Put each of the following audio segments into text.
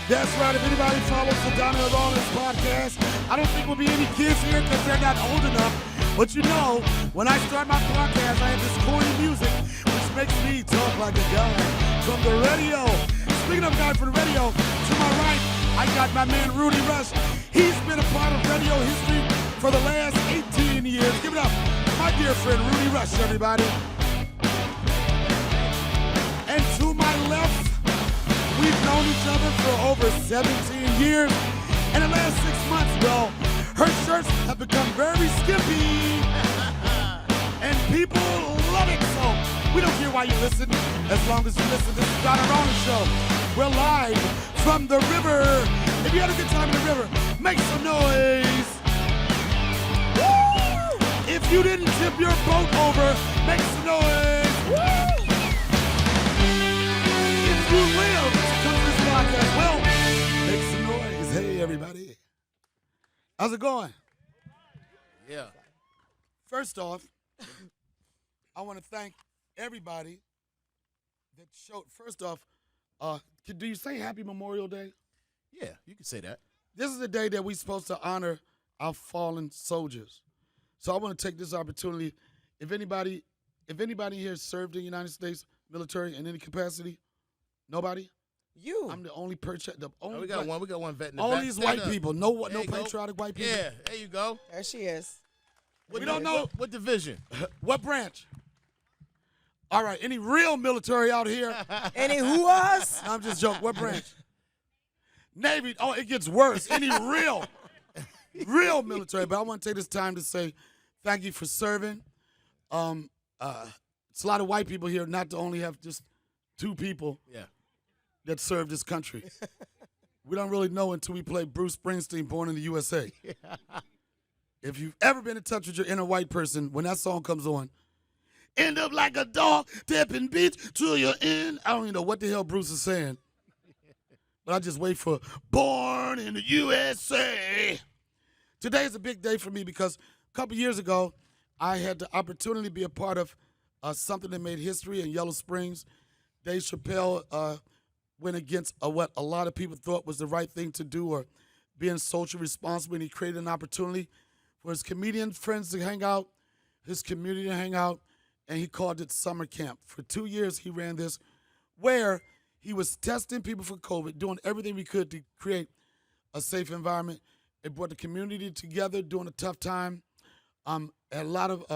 That's right. If anybody follows the Donnell Rawlings podcast, I don't think we'll be any kids here because they're not old enough. But you know, when I start my podcast, I have this corny music, which makes me talk like a guy from the radio. Speaking of guy from the radio, to my right, I got my man Rudy Rush. He's been a part of radio history for the last 18 years. Give it up for my dear friend Rudy Rush, everybody. And to my left, we've known each other for over 17 years. In the last 6 months, well, her shirts have become very skimpy. And people love it. So we don't care why you listen, as long as you listen. This is Donnell Rawlings Show. We're live from the river. If you had a good time in the river, make some noise. Woo! If you didn't tip your boat over, make some noise. Woo! If you live to come to this podcast, well, make some noise. Hey, everybody. How's it going? Yeah. First off, I want to thank everybody that showed. First off, do you say Happy Memorial Day? Yeah, you can say that. This is the day that we're supposed to honor our fallen soldiers. So I want to take this opportunity. If anybody here served in the United States military in any capacity, nobody. You. I'm the only person. We got one vet in the all back. these Stand white up. people. No There you go. patriotic white people. Yeah, there you go. There she is. We don't know what division. what branch. All right, any real military out here? Any who us? I'm just joking. What branch? Navy. Oh, it gets worse. Any real military. But I want to take this time to say thank you for serving. It's a lot of white people here, not to only have just two people that serve this country. We don't really know until we play Bruce Springsteen, Born in the USA. If you've ever been in touch with your inner white person, when that song comes on, end up like a dog, dipping beach to your end. I don't even know what the hell Bruce is saying. But I just wait for Born in the USA. Today is a big day for me because a couple years ago, I had the opportunity to be a part of something that made history in Yellow Springs. Dave Chappelle went against what a lot of people thought was the right thing to do, or being socially responsible, and he created an opportunity for his comedian friends to hang out, his community to hang out, and he called it summer camp. For 2 years, he ran this, where he was testing people for COVID, doing everything we could to create a safe environment. It brought the community together during a tough time. Had a lot of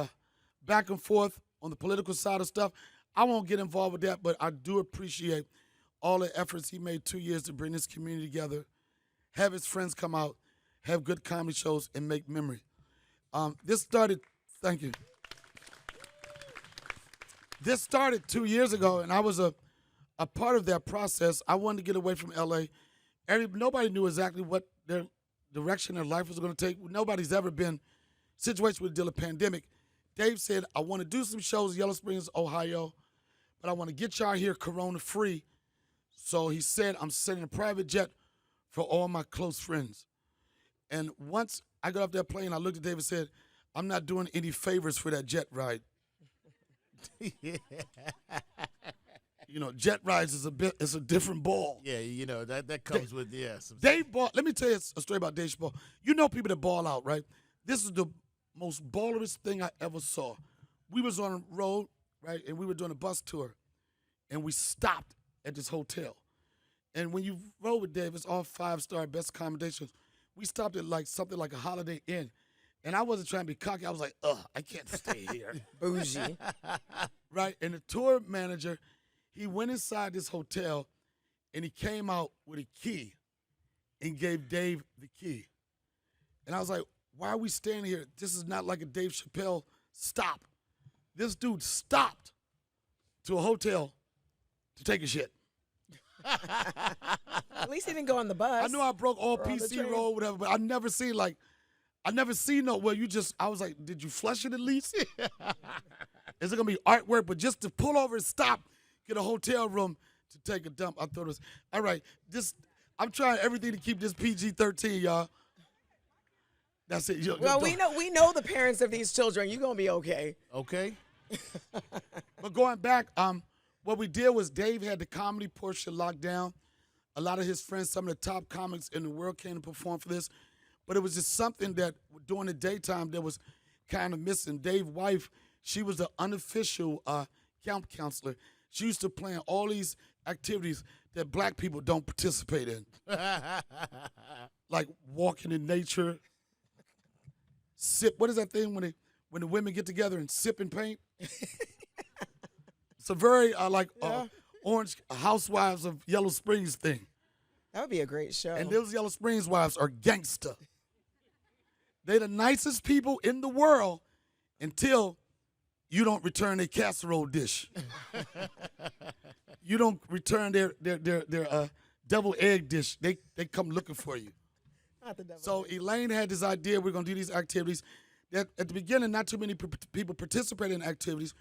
back and forth on the political side of stuff. I won't get involved with that, but I do appreciate all the efforts he made 2 years to bring this community together, have his friends come out, have good comedy shows, and make memory. This started 2 years ago, and I was a part of that process. I wanted to get away from L.A. Nobody knew exactly what their direction their life was going to take. Nobody's ever been situated with a pandemic. Dave said, I want to do some shows in Yellow Springs, Ohio, but I want to get y'all here corona-free. So he said, I'm sending a private jet for all my close friends. And once I got off that plane, I looked at Dave and said, I'm not doing any favors for that jet ride. You know, jet rides it's a different ball. Yeah, you know, that comes with, Dave ball. Let me tell you a story about Dave Chappelle. You know people that ball out, right? This is the most ballerest thing I ever saw. We was on a road, right, and we were doing a bus tour, and we stopped at this hotel. And when you roll with Dave, it's all 5-star best accommodations. We stopped at like something like a Holiday Inn. And I wasn't trying to be cocky. I was like, I can't stay here. Bougie. Right? And the tour manager, he went inside this hotel and he came out with a key and gave Dave the key. And I was like, why are we standing here? This is not like a Dave Chappelle stop. This dude stopped to a hotel to take a shit. At least he didn't go on the bus. I know I broke all or on the PC train. roll, whatever, but I never seen no where you just, I was like, did you flush it at least? Is it going to be artwork? But just to pull over and stop, get a hotel room to take a dump, I thought it was, all right, I'm trying everything to keep this PG-13, y'all. That's it. Well, we know the parents of these children. You're going to be okay. Okay. But going back, what we did was Dave had the comedy portion locked down. A lot of his friends, some of the top comics in the world came to perform for this. But it was just something that during the daytime that was kind of missing. Dave's wife, she was the unofficial camp counselor. She used to plan all these activities that black people don't participate in. Like walking in nature. What is that thing when the women get together and sip and paint? It's a very Orange Housewives of Yellow Springs thing. That would be a great show. And those Yellow Springs wives are gangster. They're the nicest people in the world until you don't return their casserole dish. You don't return their deviled egg dish. They come looking for you. Not the devil. So Elaine had this idea, we're going to do these activities. That at the beginning, not too many people participated in activities.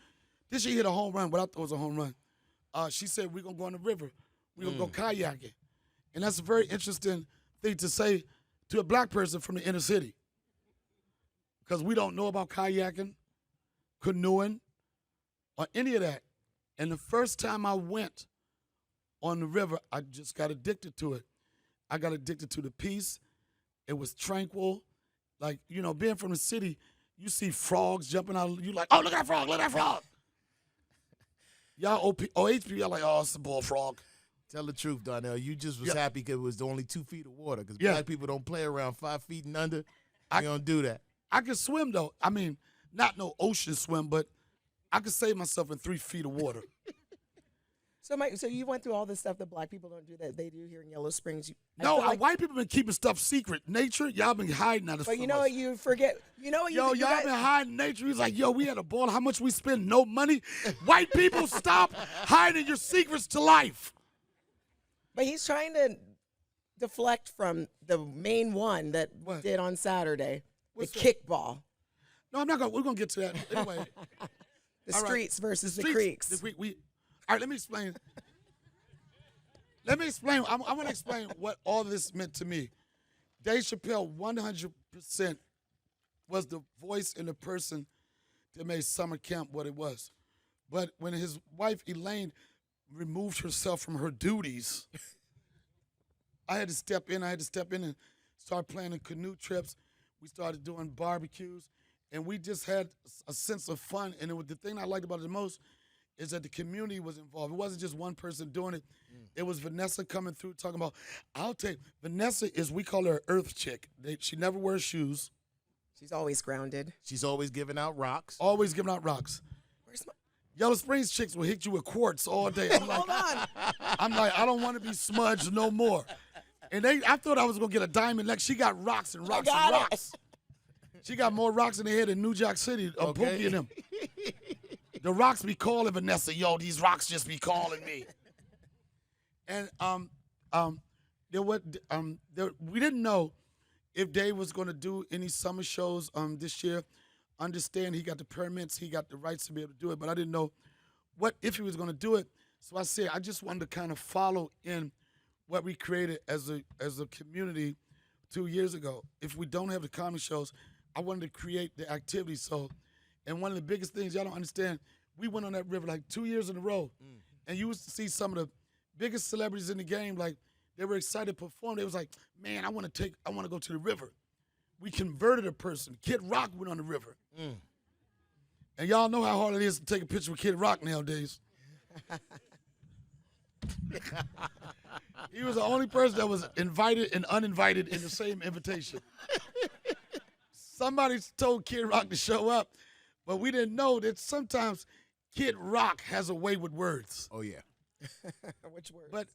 Then she hit a home run, what I thought was a home run. She said, we're going to go on the river. We're going to go kayaking. And that's a very interesting thing to say to a black person from the inner city. Because we don't know about kayaking, canoeing, or any of that. And the first time I went on the river, I just got addicted to it. I got addicted to the peace. It was tranquil. Like, being from the city, you see frogs jumping out. You like, oh, look at that frog, look at that frog. Y'all OHP, y'all like, oh, it's a bullfrog. Tell the truth, Donnell. You just was happy because it was only 2 feet of water. Because Yeah. black people don't play around 5 feet and under. We don't do that. I can swim, though. I mean, not no ocean swim, but I could save myself in 3 feet of water. So, Mike, so you went through all this stuff that black people don't do that they do here in Yellow Springs. No, white people been keeping stuff secret. Nature, y'all been hiding out of But you know what you forget? You know what Yo, you y'all guys, been hiding nature. He's like, yo, we had a ball. How much we spend? No money. White people, stop hiding your secrets to life. But he's trying to deflect from the main one that we What? did on Saturday, What's the that? kickball. No, I'm not going to. We're going to get to that. Anyway. The All right. streets versus the Streets, creeks. All right, let me explain. I want to explain what all this meant to me. Dave Chappelle 100% was the voice and the person that made summer camp what it was. But when his wife, Elaine, removed herself from her duties, I had to step in. And start planning canoe trips. We started doing barbecues. And we just had a sense of fun. And the thing I liked about it the most is that the community was involved. It wasn't just one person doing it. It was Vanessa coming through talking about, Vanessa is, we call her an earth chick. She never wears shoes. She's always grounded. She's always giving out rocks. Always giving out rocks. Where's my? Yellow Springs chicks will hit you with quartz all day. I'm like, Hold on. I don't want to be smudged no more. And I thought I was going to get a diamond neck. She got rocks and rocks and got it. rocks. She got more rocks in her head than New Jack City, Pookie and them. The rocks be calling Vanessa, yo, these rocks just be calling me. And we didn't know if Dave was going to do any summer shows this year. Understand he got the permits, he got the rights to be able to do it, but I didn't know if he was going to do it. So I said I just wanted to kind of follow in what we created as a community 2 years ago. If we don't have the comedy shows, I wanted to create the activities. So, and one of the biggest things y'all don't understand, we went on that river like 2 years in a row, and you used to see some of the biggest celebrities in the game, like they were excited to perform. They was like, man, I want to go to the river. We converted a person. Kid Rock went on the river. And y'all know how hard it is to take a picture with Kid Rock nowadays. He was the only person that was invited and uninvited in the same invitation. Somebody told Kid Rock to show up, but we didn't know that sometimes Kid Rock has a way with words. Oh yeah. Which word? But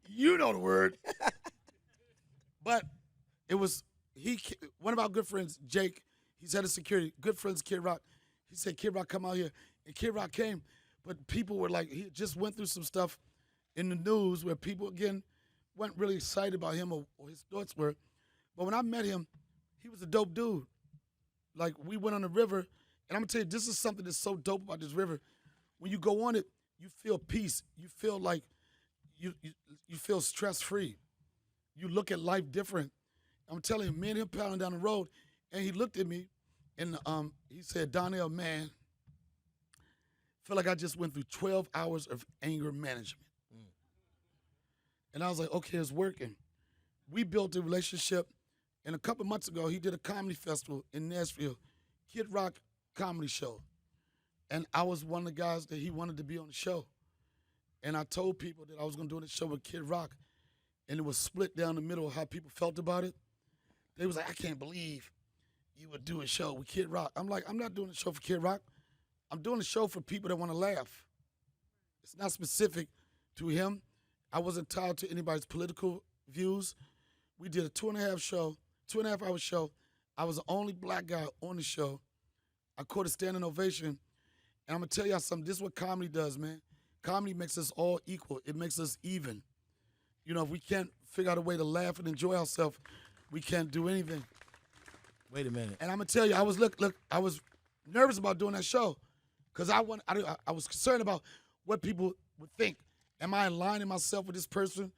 you know the word. But it was one of our good friends, Jake. He's head of security. Good friends, Kid Rock. He said, "Kid Rock, come out here." And Kid Rock came, but people were like, he just went through some stuff in the news where people again weren't really excited about him or his thoughts were. But when I met him, he was a dope dude. Like, we went on the river, and I'm gonna tell you, this is something that's so dope about this river. When you go on it, you feel peace. You feel like you feel stress-free. You look at life different. I'm telling you, me and him paddling down the road, and he looked at me, and he said, "Donnell, man, feel like I just went through 12 hours of anger management." And I was like, okay, it's working. We built a relationship, and a couple months ago, he did a comedy festival in Nashville, Kid Rock Comedy Show. And I was one of the guys that he wanted to be on the show. And I told people that I was going to do the show with Kid Rock, and it was split down the middle of how people felt about it. They was like, "I can't believe you would do a show with Kid Rock." I'm like, I'm not doing a show for Kid Rock. I'm doing a show for people that want to laugh. It's not specific to him. I wasn't tied to anybody's political views. We did a 2.5-hour show. I was the only black guy on the show. I caught a standing ovation. And I'm going to tell y'all something. This is what comedy does, man. Comedy makes us all equal. It makes us even. You know, if we can't figure out a way to laugh and enjoy ourselves, we can't do anything. Wait a minute. And I'm going to tell you, I was I was nervous about doing that show because I was concerned about what people would think. Am I aligning myself with this person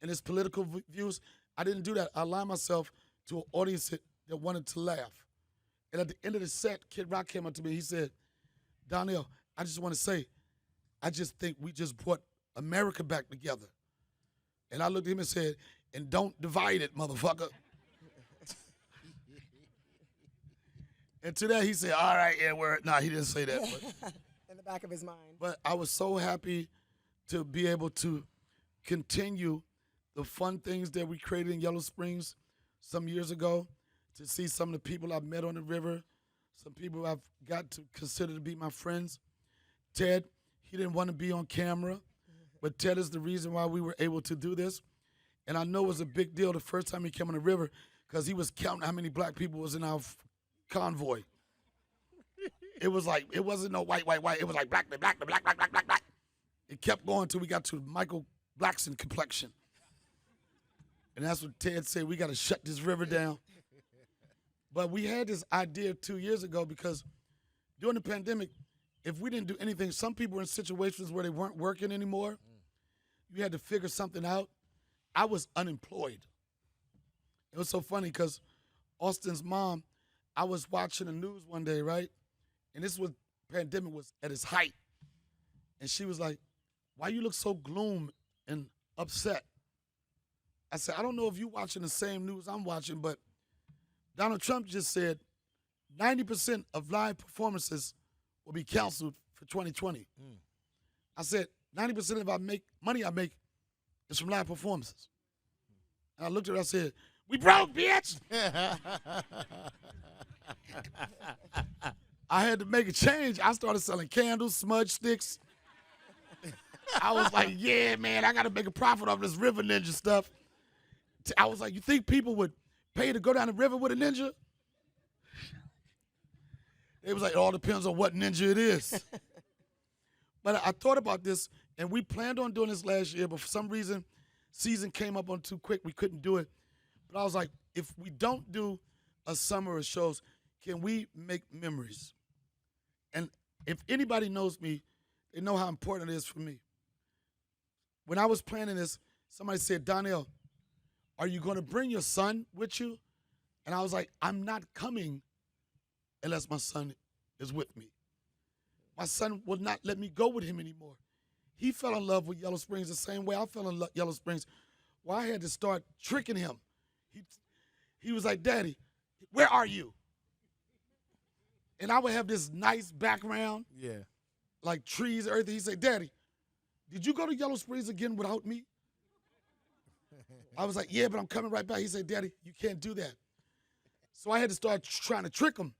and his political views? I didn't do that. I aligned myself to an audience that wanted to laugh. And at the end of the set, Kid Rock came up to me. He said, "Donnell, I just want to say, I just think we just brought America back together." And I looked at him and said, "And don't divide it, motherfucker." And to that, he said, "All right, yeah, word." Nah, he didn't say that. But, in the back of his mind. but I was so happy to be able to continue the fun things that we created in Yellow Springs some years ago, to see some of the people I've met on the river, some people I've got to consider to be my friends. Ted, he didn't want to be on camera, but Ted is the reason why we were able to do this. And I know it was a big deal the first time he came on the river because he was counting how many black people was in our convoy. It was like, it wasn't no white. It was like black. It kept going until we got to Michael Blackson complexion. And that's what Ted said, we got to shut this river down. But we had this idea 2 years ago because during the pandemic, if we didn't do anything, some people were in situations where they weren't working anymore. You had to figure something out. I was unemployed. It was so funny because Austin's mom, I was watching the news one day, right? And this was, pandemic was at its height. And she was like, "Why you look so gloom and upset?" I said, "I don't know if you watching the same news I'm watching, but Donald Trump just said 90% of live performances will be canceled for 2020. I said, 90% of money I make is from live performances. And I looked at her, I said, "We broke, bitch." I had to make a change. I started selling candles, smudge sticks. I was like, yeah, man, I got to make a profit off this river ninja stuff. I was like, you think people would pay to go down the river with a ninja? It was like, it all depends on what ninja it is. But I thought about this, and we planned on doing this last year, but for some reason, season came up on too quick. We couldn't do it. But I was like, if we don't do a summer of shows, can we make memories? And if anybody knows me, they know how important it is for me. When I was planning this, somebody said, "Donnell, are you going to bring your son with you?" And I was like, I'm not coming unless my son is with me. My son will not let me go with him anymore. He fell in love with Yellow Springs the same way I fell in Yellow Springs. Well, I had to start tricking him. He was like, "Daddy, where are you?" And I would have this nice background. Yeah. like trees, everything. He said, Daddy, did you go to Yellow Springs again without me? I was like, yeah, but I'm coming right back. He said, Daddy, you can't do that. So I had to start trying to trick him.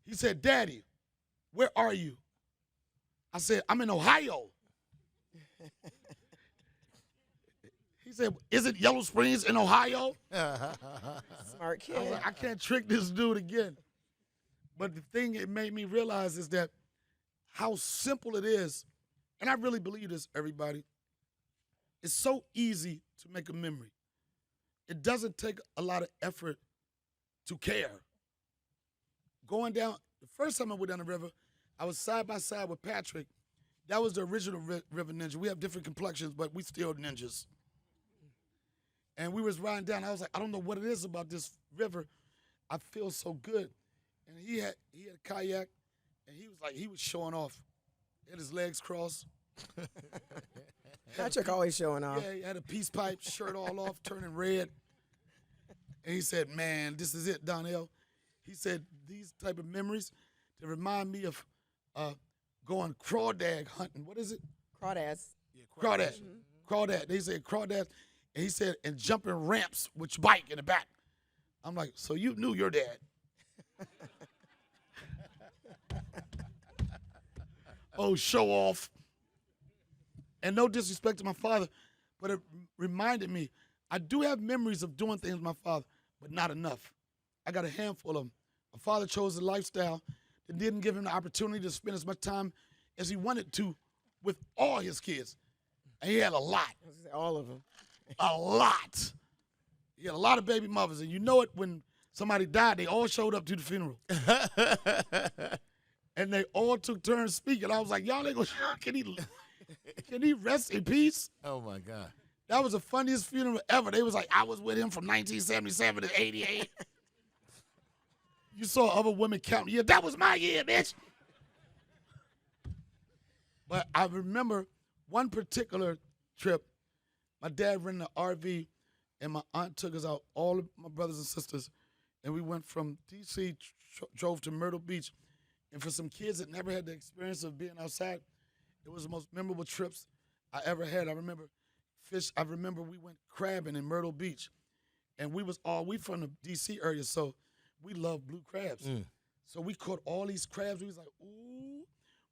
He said, Daddy, where are you? I said, I'm in Ohio. He said, is it Yellow Springs in Ohio? Smart kid. I was like, I can't trick this dude again. But the thing it made me realize is that how simple it is, and I really believe this, everybody, it's so easy to make a memory. It doesn't take a lot of effort to care. Going down, the first time I went down the river, I was side by side with Patrick. That was the original river ninja. We have different complexions, but we still ninjas. And we was riding down. I was like, I don't know what it is about this river. I feel so good. And he had a kayak, and he was showing off. He had his legs crossed. Patrick always showing off. Yeah, he had a peace pipe, shirt all off, turning red. And he said, man, this is it, Donnell. He said, these type of memories, they remind me of going crawdad hunting. What is it? Crawdads. Yeah, Crawdad. Crawdad. They said crawdad. And he said, and jumping ramps with your bike in the back. I'm like, so you knew your dad. Oh, show off. And no disrespect to my father, but it reminded me, I do have memories of doing things with my father, but not enough. I got a handful of them. My father chose a lifestyle that didn't give him the opportunity to spend as much time as he wanted to with all his kids. And he had a lot. All of them. A lot. He had a lot of baby mothers. And you know it when somebody died, they all showed up to the funeral. And they all took turns speaking. I was like, y'all ain't gonna, can he rest in peace? Oh, my God. That was the funniest funeral ever. They was like, I was with him from 1977 to 88. You saw other women counting. Yeah, that was my year, bitch. But I remember one particular trip. My dad rented an RV, and my aunt took us out, all of my brothers and sisters, and we went from D.C., drove to Myrtle Beach. And for some kids that never had the experience of being outside, it was the most memorable trips I ever had. I remember we went crabbing in Myrtle Beach, and we from the D.C. area, so we love blue crabs. So we caught all these crabs. We was like, ooh,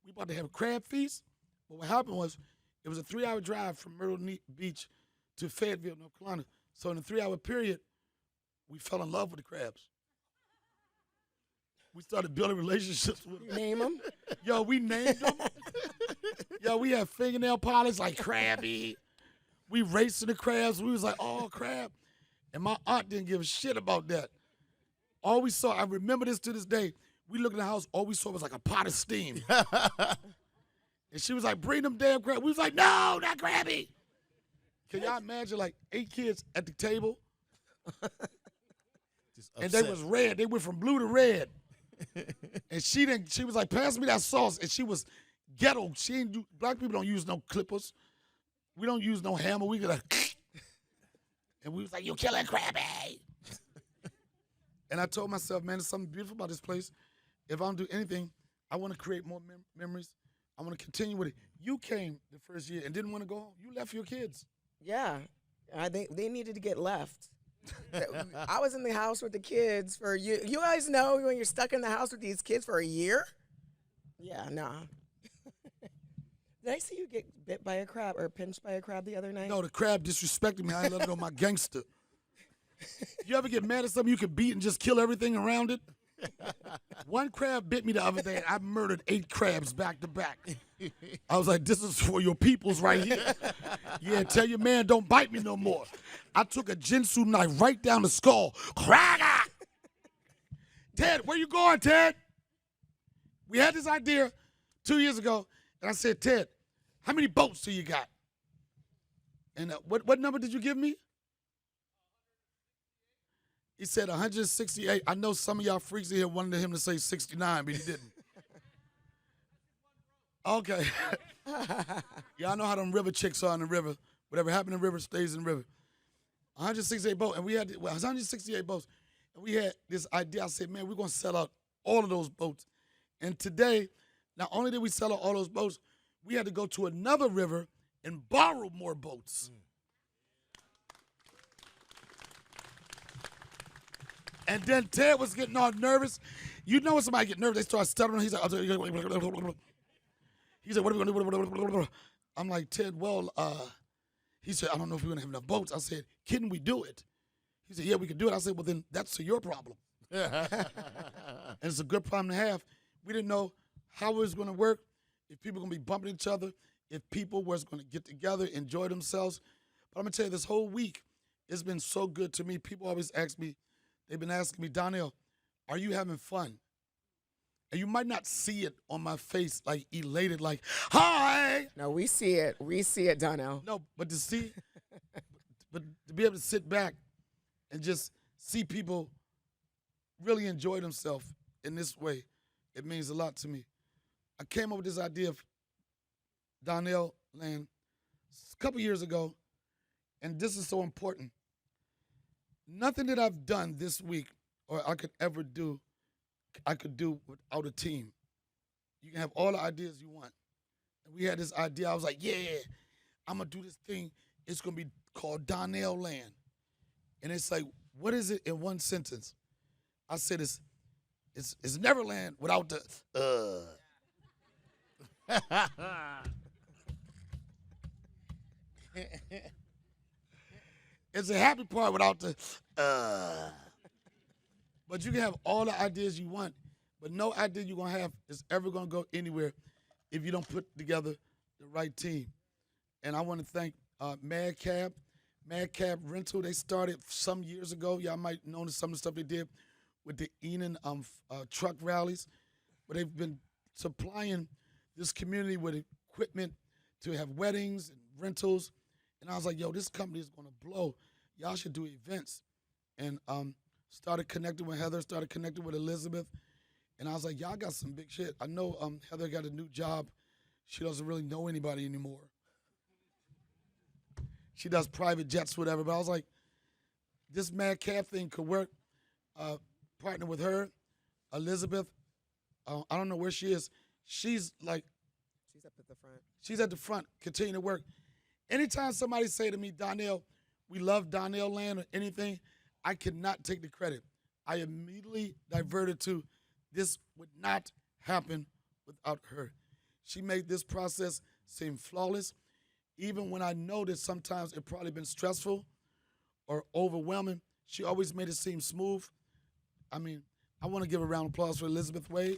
we about to have a crab feast. But what happened was, it was a 3-hour drive from Myrtle Beach to Fayetteville, North Carolina. So in a 3-hour period, we fell in love with the crabs. We started building relationships with them. Name them? Yo, we named them. Yo, we had fingernail polish like Krabby. We racing the crabs. We was like, oh, crab. And my aunt didn't give a shit about that. All we saw, I remember this to this day, we looked in the house, all we saw was like a pot of steam. And she was like, bring them damn crabs. We was like, no, not Krabby. Can y'all imagine like 8 kids at the table? And they was red. They went from blue to red. And she was like, pass me that sauce. And she was ghetto. Black people don't use no clippers. We don't use no hammer. We got and we was like, you killing Krabby. And I told myself, man, there's something beautiful about this place. If I don't do anything, I want to create more memories. I want to continue with it. You came the first year and didn't want to go home. You left your kids. Yeah. I think they needed to get left. I was in the house with the kids for you. You guys know when you're stuck in the house with these kids for a year? Yeah, nah. Did I see you get bit by a crab or pinched by a crab the other night? No, the crab disrespected me. I ain't let it on my gangster. You ever get mad at something you can beat and just kill everything around it? One crab bit me the other day, and I murdered 8 crabs back to back. I was like, this is for your peoples right here. Yeah, tell your man don't bite me no more. I took a Jinsu knife right down the skull. Cracker! Ted, where you going, Ted? We had this idea 2 years ago, and I said, Ted, how many boats do you got? And what number did you give me? He said 168. I know some of y'all freaks in here wanted him to say 69, but he didn't. Okay. Y'all know how them river chicks are in the river. Whatever happened in the river stays in the river. 168 boats, and we had 168 boats, and we had this idea. I said, man, we're gonna sell out all of those boats. And today, Not only did we sell all those boats, we had to go to another river and borrow more boats. And then Ted was getting all nervous. You know when somebody get nervous, they start stuttering. He's like, what are we going to do? I'm like, Ted, well, he said, I don't know if we're going to have enough boats. I said, can we do it? He said, yeah, we can do it. I said, well, then that's your problem. And it's a good problem to have. We didn't know how it was going to work, if people were going to be bumping each other, if people was going to get together, enjoy themselves. But I'm going to tell you, this whole week, it's been so good to me. People always ask me, they've been asking me, Donnell, are you having fun? And you might not see it on my face, like elated, like, hi. No, we see it. We see it, Donnell. No, but to see, but to be able to sit back and just see people really enjoy themselves in this way, it means a lot to me. I came up with this idea of Donnell Land a couple years ago, and this is so important. Nothing that I've done this week or I could ever do, I could do without a team. You can have all the ideas you want. And we had this idea. I was like, yeah, I'm going to do this thing. It's going to be called Donnell Land. And it's like, what is it in one sentence? I said, it's Neverland without the, It's a happy part without the, But you can have all the ideas you want, but no idea you're going to have is ever going to go anywhere if you don't put together the right team. And I want to thank Madcap Rental. They started some years ago. Y'all might know some of the stuff they did with the Enon truck rallies, but they've been supplying this community with equipment to have weddings and rentals. And I was like, yo, this company is going to blow. Y'all should do events. And started connecting with Heather, started connecting with Elizabeth. And I was like, y'all got some big shit. I know Heather got a new job. She doesn't really know anybody anymore. She does private jets, whatever. But I was like, this Madcap thing could work. Partner with her, Elizabeth. I don't know where she is. She's like. She's up at the front. She's at the front, continue to work. Anytime somebody say to me, Donnell, we love Donnell Land or anything, I cannot take the credit. I immediately diverted to this would not happen without her. She made this process seem flawless, even when I know that sometimes it probably been stressful or overwhelming. She always made it seem smooth. I mean, I want to give a round of applause for Elizabeth Wade.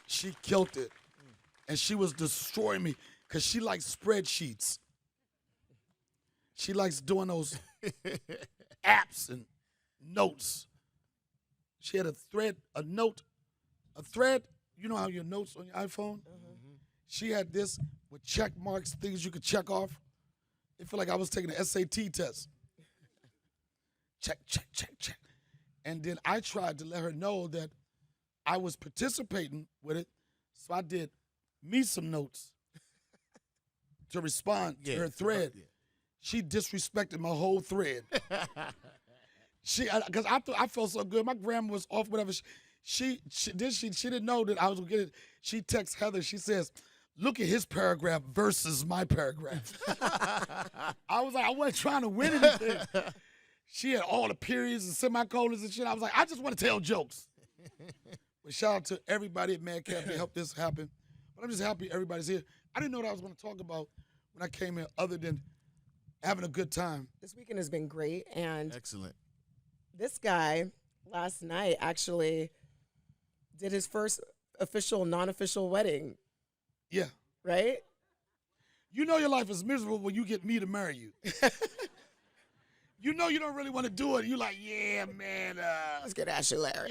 She killed it. And she was destroying me because she likes spreadsheets. She likes doing those apps and notes. She had a thread. You know how your notes on your iPhone? Mm-hmm. She had this with check marks, things you could check off. It felt like I was taking an SAT test. Check, check, check, check. And then I tried to let her know that I was participating with it, so I did me some notes to respond to her thread. Yeah. She disrespected my whole thread. Because I felt so good. My grandma was off, whatever. She didn't know that I was going to get it. She texts Heather. She says, look at his paragraph versus my paragraph. I was like, I wasn't trying to win anything. She had all the periods and semicolons and shit. I was like, I just want to tell jokes. But shout out to everybody at Madcap that helped this happen. But I'm just happy everybody's here. I didn't know what I was going to talk about when I came here other than having a good time. This weekend has been great. And excellent. This guy last night actually did his first official, non-official wedding. Yeah. Right? You know your life is miserable when you get me to marry you. You know you don't really want to do it. You like, yeah, man. Let's get Ashley Larry.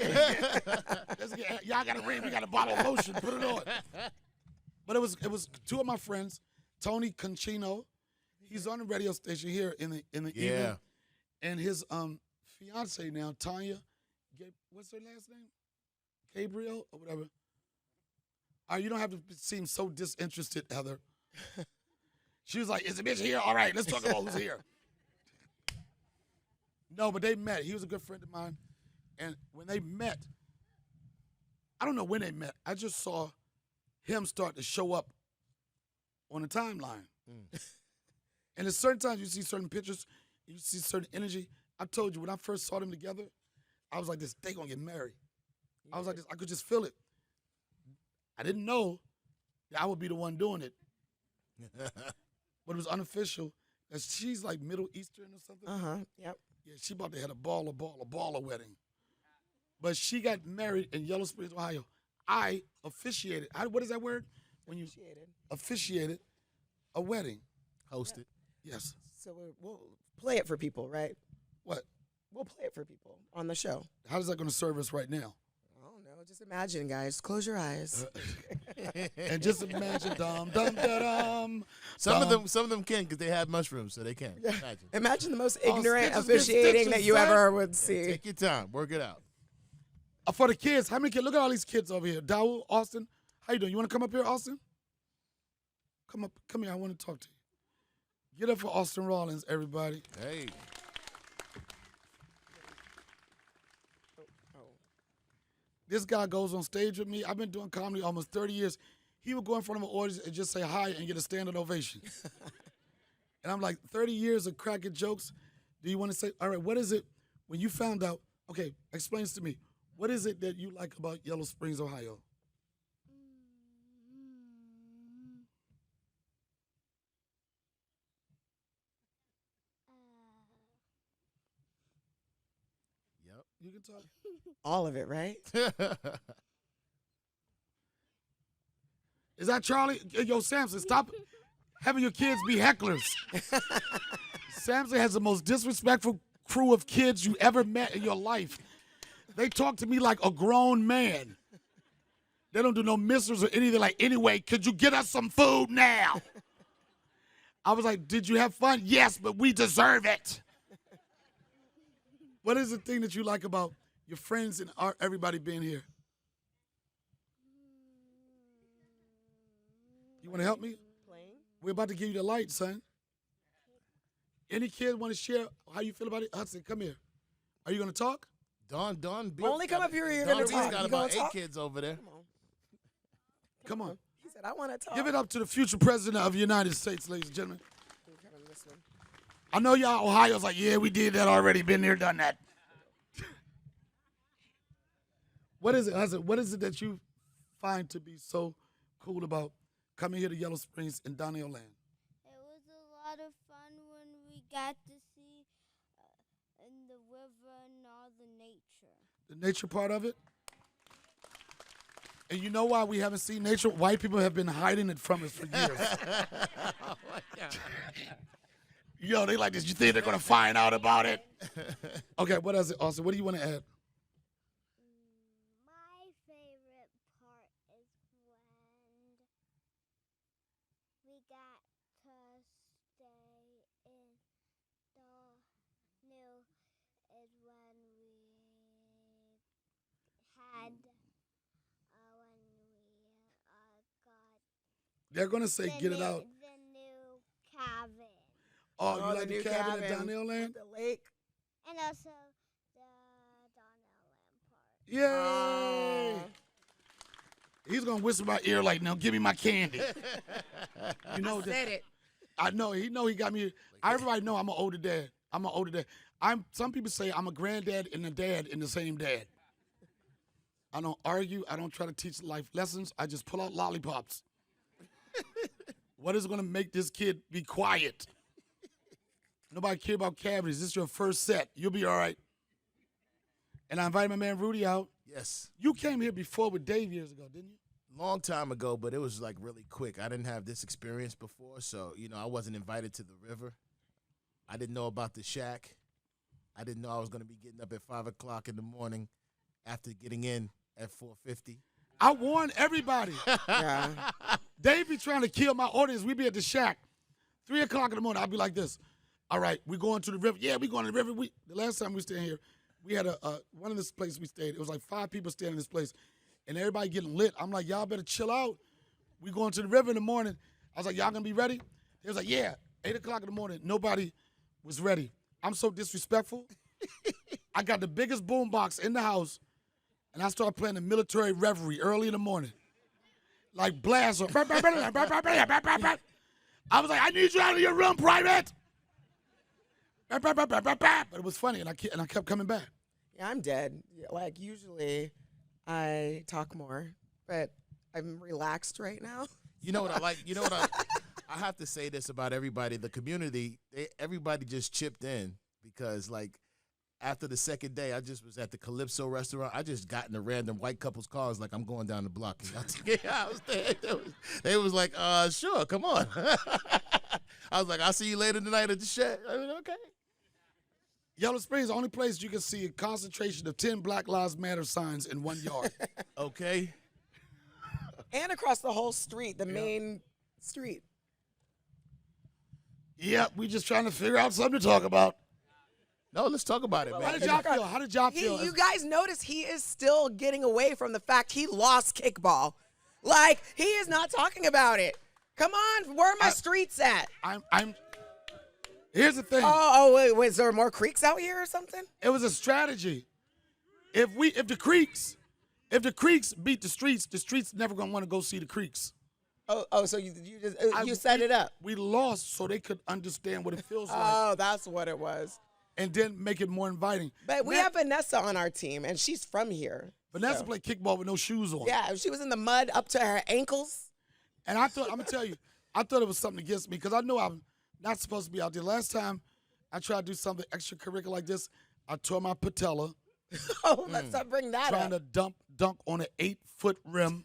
Y'all got a ring. We got a bottle of lotion. Put it on. But it was two of my friends, Tony Conchino. He's on the radio station here in the evening. And his fiance now, Tanya. What's her last name? Gabriel or whatever. All right, you don't have to seem so disinterested, Heather. She was like, is the bitch here? All right, let's talk about who's here. No, but they met. He was a good friend of mine. And when they met, I don't know when they met. I just saw him start to show up on the timeline. And at certain times you see certain pictures, you see certain energy. I told you when I first saw them together, I was like this, they gonna get married. I was like this, I could just feel it. I didn't know that I would be the one doing it. But it was unofficial. And she's like Middle Eastern or something. Yep. Yeah, she about to have a baller wedding. But she got married in Yellow Springs, Ohio. I officiated. What is that word? When you officiated a wedding. Hosted. Yes. So we'll play it for people, right? What? We'll play it for people on the show. How is that going to serve us right now? I don't know. Just imagine, guys. Close your eyes. And just imagine, dum dum da dum. Some of them can because they have mushrooms, so they can. Imagine. Imagine the most ignorant stitches, officiating stitches, that you son. ever would see. Take your time. Work it out. For the kids, how many kids? Look at all these kids over here. Dowell, Austin, how you doing? You want to come up here, Austin? Come here. I want to talk to you. Get up for Austin Rawlings, everybody. Hey. This guy goes on stage with me. I've been doing comedy almost 30 years. He would go in front of an audience and just say hi and get a standing ovation. And I'm like, 30 years of cracking jokes. Do you want to say, all right, what is it when you found out? Okay, explain this to me. What is it that you like about Yellow Springs, Ohio? Yep. You can talk. All of it, right? Is that Charlie? Yo, Samson, stop having your kids be hecklers. Samson has the most disrespectful crew of kids you ever met in your life. They talk to me like a grown man. They don't do no misters or anything like, anyway, could you get us some food now? I was like, did you have fun? Yes, but we deserve it. What is the thing that you like about your friends and everybody being here? You want to help me? Playing. We're about to give you the light, son. Any kid want to share how you feel about it? Hudson, come here. Are you going to talk? Don. Only come up here. You're Don gonna B's talk. got You about gonna 8 talk? kids over there. Come on. He said, "I want to talk." Give it up to the future president of the United States, ladies and gentlemen. Kind of this one. I know y'all Ohio's like, yeah, we did that already. Been there, done that. What is it, Hudson? What is it that you find to be so cool about coming here to Yellow Springs and Donnell Land? It was a lot of fun when we got to see in the river and all the nature. The nature part of it? And you know why we haven't seen nature? White people have been hiding it from us for years. Oh, my God. Yo, they like this. You think they're going to find out about it? Okay, what is it, Austin? What do you want to add? My favorite part is when we got to stay in the new is when we had They're going to say, get it out. the new cabin. Oh, you like the the new cabin at Donnell Land? with the lake. And also the Donnell Land part. Yay! He's going to whisper in my ear like, now give me my candy. You know Said it. I know. He got me. Everybody know I'm an older dad. Some people say I'm a granddad and a dad in the same dad. I don't argue. I don't try to teach life lessons. I just pull out lollipops. What is going to make this kid be quiet? Nobody care about cavities. This is your first set. You'll be all right. And I invited my man Rudy out. Yes. You came here before with Dave years ago, didn't you? Long time ago, but it was like really quick. I didn't have this experience before, so, I wasn't invited to the river. I didn't know about the shack. I didn't know I was going to be getting up at 5 o'clock in the morning after getting in at 4:50. I warned everybody. Yeah. Dave be trying to kill my audience. We be at the shack. 3 o'clock in the morning, I'll be like this. All right, we going to the river. Yeah, we going to the river. The last time we stayed here, we had one of this place we stayed. It was like 5 people staying in this place, and everybody getting lit. I'm like, y'all better chill out. We going to the river in the morning. I was like, y'all gonna be ready? They was like, yeah. 8 o'clock in the morning, nobody was ready. I'm so disrespectful. I got the biggest boom box in the house. and I started playing the military reverie early in the morning. Like blast. I was like, I need you out of your room, private. But it was funny, and I kept coming back. Yeah, I'm dead. Like, usually I talk more, but I'm relaxed right now. You know what I like? You know what I have to say this about everybody. The community, everybody just chipped in because, like, after the second day, I just was at the Calypso restaurant. I just got in a random white couple's cars like I'm going down the block. And I was there. They was like, sure, come on. I was like, I'll see you later tonight at the shed. I mean, okay. Yellow Springs is the only place you can see a concentration of 10 Black Lives Matter signs in 1 yard. Okay. And across the whole street, the main street. Yep, we just trying to figure out something to talk about. No, let's talk about it, man. How did y'all feel? How did y'all feel? You guys notice he is still getting away from the fact he lost kickball. Like, he is not talking about it. Come on, where are my streets at? Here's the thing. Wait, is there more creeks out here or something? It was a strategy. If the creeks beat the streets never gonna want to go see the creeks. So you set it up. We lost so they could understand what it feels like. Oh, that's what it was. And then make it more inviting. But we have Vanessa on our team, and she's from here. Vanessa played kickball with no shoes on. Yeah, she was in the mud up to her ankles. And I'm gonna tell you, I thought it was something against me because I know I'm not supposed to be out there. Last time I tried to do something extracurricular like this, I tore my patella. Oh, let's not bring that Trying up. to dunk on an 8-foot rim.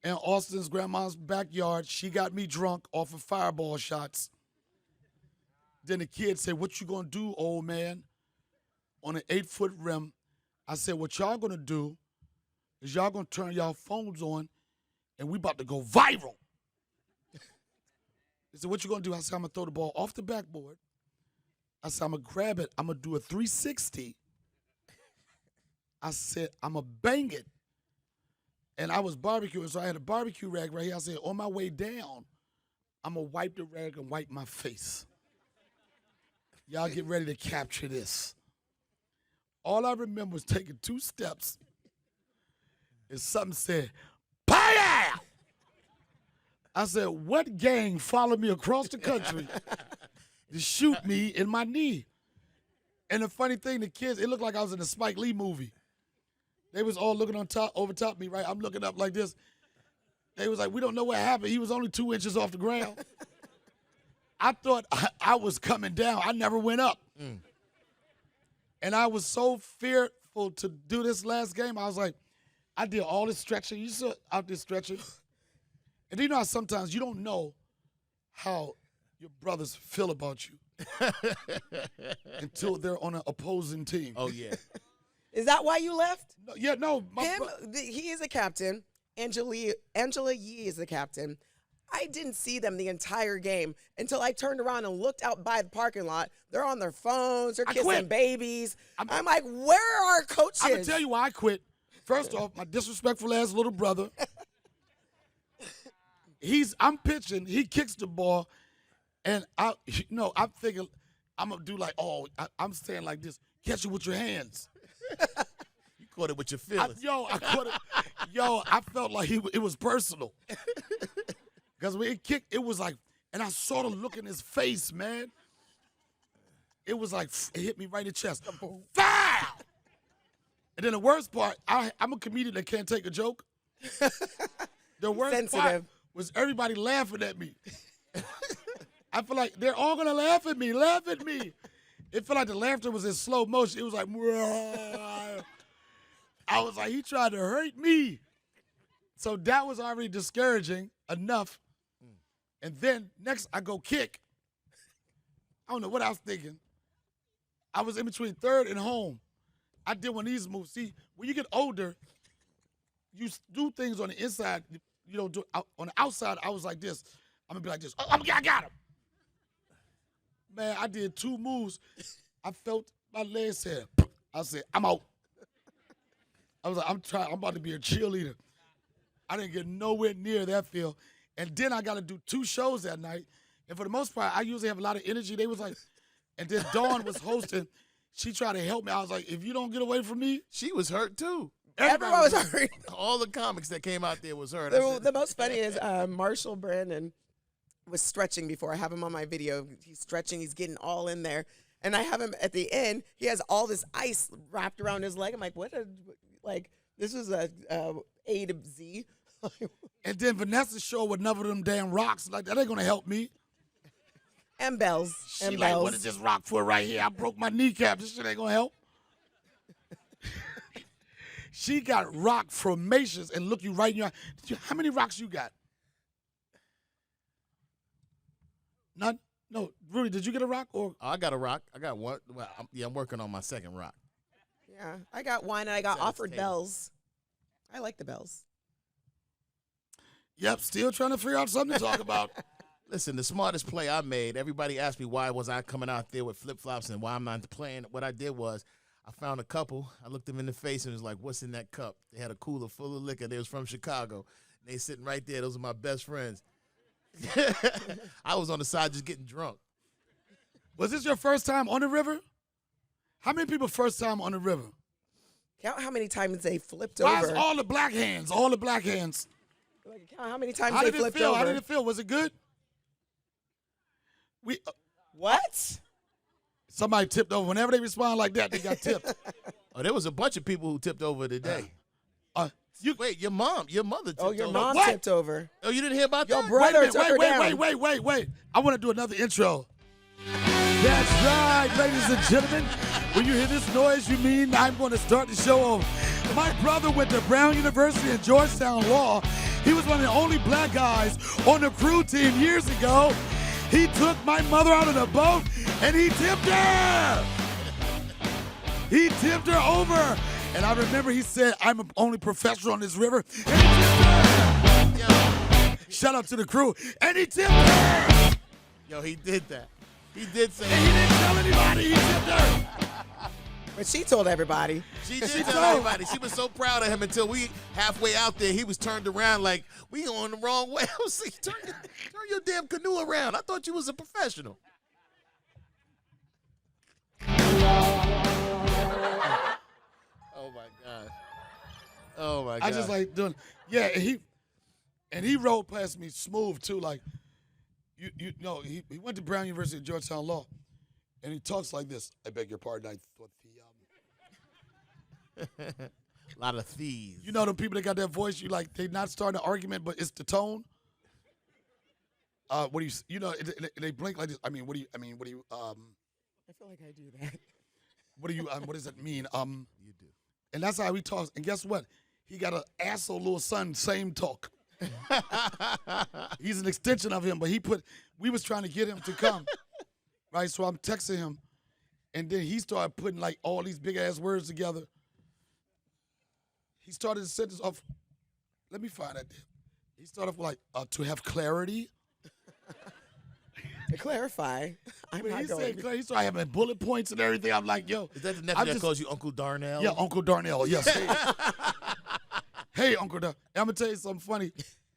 In Austin's grandma's backyard. She got me drunk off of fireball shots. Then the kid said, what you gonna do, old man? On an 8-foot rim. I said, what y'all gonna do is y'all gonna turn y'all phones on and we about to go viral. He said, what you gonna do? I said, I'm gonna throw the ball off the backboard. I said, I'm gonna grab it. I'm gonna do a 360. I said, I'm gonna bang it. And I was barbecuing, so I had a barbecue rag right here. I said, on my way down, I'm gonna wipe the rag and wipe my face. Y'all get ready to capture this. All I remember was taking 2 steps and something said, "Paya!" I said, what gang followed me across the country to shoot me in my knee? And the funny thing, the kids, it looked like I was in a Spike Lee movie. They was all looking over top of me, right? I'm looking up like this. They was like, we don't know what happened. He was only 2 inches off the ground. I thought I was coming down. I never went up. And I was so fearful to do this last game. I was like, I did all this stretching. You saw out there stretching. And you know how sometimes you don't know how your brothers feel about you until they're on an opposing team. Oh, yeah. Is that why you left? No. He is a captain. Angela Yee is the captain. I didn't see them the entire game until I turned around and looked out by the parking lot. They're on their phones. They're kissing babies. I'm like, where are our coaches? I'm going to tell you why I quit. First off, my disrespectful ass little brother. I'm pitching. He kicks the ball. And I'm thinking, I'm going to do like, I'm saying like this. Catch it with your hands. You caught it with your feelings. I caught it. I felt like it was personal. Because when it kicked, it was like, and I saw the look in his face, man. It was like, it hit me right in the chest. Foul! And then the worst part, I'm a comedian that can't take a joke. The worst part was everybody laughing at me. I feel like they're all going to laugh at me. It felt like the laughter was in slow motion. It was like, I was like, he tried to hurt me. So that was already discouraging enough. And then next I go kick. I don't know what I was thinking. I was in between third and home. I did one of these moves. See, when you get older, you do things on the inside. You don't do on the outside. I was like this. I'm gonna be like this. I got him. Man, I did 2 moves. I felt my leg said. I said, I'm out. I was like, I'm about to be a cheerleader. I didn't get nowhere near that field. And then I got to do 2 shows that night. And for the most part, I usually have a lot of energy. They was like, and then Dawn was hosting. She tried to help me. I was like, if you don't get away from me, She was hurt too. Everyone was hurt. All the comics that came out there was hurt. The most funny is Marshall Brandon was stretching before. I have him on my video. He's stretching. He's getting all in there. And I have him at the end. He has all this ice wrapped around his leg. I'm like, this was a A to Z. and then Vanessa showed with none of them damn rocks. Like, that ain't going to help me. And bells. She And like, bells. what is this rock for right here? I broke my kneecap. This shit ain't going to help. She got rock formations and look you right in your eye. How many rocks you got? None? No. Rudy, did you get a rock? Or I got a rock. I got one. Well, I'm working on my second rock. Yeah, I got one, and I got offered bells. I like the bells. Yep, still trying to figure out something to talk about. Listen, the smartest play I made, everybody asked me why was I coming out there with flip-flops and why I'm not playing. What I did was I found a couple. I looked them in the face and was like, what's in that cup? They had a cooler full of liquor. They was from Chicago. They sitting right there. Those are my best friends. I was on the side just getting drunk. Was this your first time on the river? How many people first time on the river? Count how many times they flipped Why over. is all the black hands? All the black hands. Count how many times How they did it flipped feel? over. How did it feel? Was it good? What? Somebody tipped over. Whenever they respond like that, they got tipped. Oh, there was a bunch of people who tipped over today. Wait, your mother tipped over. Oh, your mom What? tipped over. Oh, you didn't hear about Your that? brother took her down. Wait. I want to do another intro. That's right, ladies and gentlemen. When you hear this noise, you mean I'm going to start the show off. My brother went to Brown University in Georgetown Law. He was one of the only black guys on the crew team years ago. He took my mother out of the boat and he tipped her. He tipped her over. And I remember he said, I'm the only professional on this river. And he tipped her. Yo, shout out to the crew. And he tipped her. Yo, he did that. He did say And he didn't tell anybody. He tipped her. But she told everybody. She did tell everybody. She was so proud of him until we halfway out there, he was turned around like, we going the wrong way. I was like, turn your damn canoe around. I thought you was a professional. Oh my God. I just like doing, yeah, and he rode past me smooth too. Like, you know, he went to Brown University of Georgetown Law, and he talks like this. I beg your pardon. I thought a lot of thieves. you know them people that got that voice. You like they not starting an argument, but it's the tone. What do you know? They blink like this. I mean, what do you? I feel like I do that. What do you? What does that mean? You do. And that's how he talks. And guess what? He got an asshole little son, same talk. He's an extension of him, but we was trying to get him to come. Right? So I'm texting him. And then he started putting like all these big ass words together. He started the sentence off. Let me find that. He started off like, to have clarity. To clarify, I'm When not he going. said he started having bullet points and everything. I'm like, yo. Is that the nephew that calls you Uncle Darnell? Yeah, Uncle Darnell. Yes. Hey, Uncle Darnell. I'm going to tell you something funny.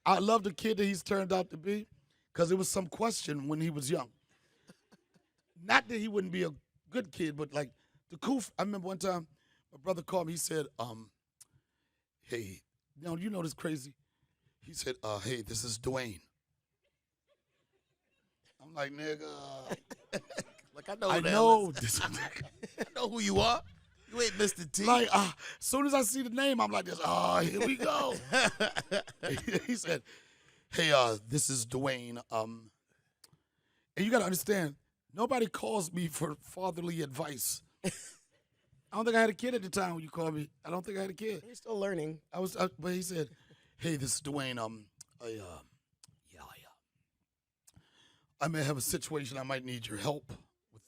I love the kid that he's turned out to be because it was some question when he was young. Not that he wouldn't be a good kid, but like the cool. I remember one time my brother called me. He said, hey, you know this crazy? He said, hey, this is Dwayne. I'm like, nigga. Like, I know I who that know is. this nigga. I know who you are. You ain't Mr. T. Like, as soon as I see the name, I'm like this. Here we go. He said, hey, this is Dwayne. And you got to understand, nobody calls me for fatherly advice. I don't think I had a kid at the time when you called me. I don't think I had a kid. You're still learning. But he said, hey, this is Dwayne. I may have a situation I might need your help with.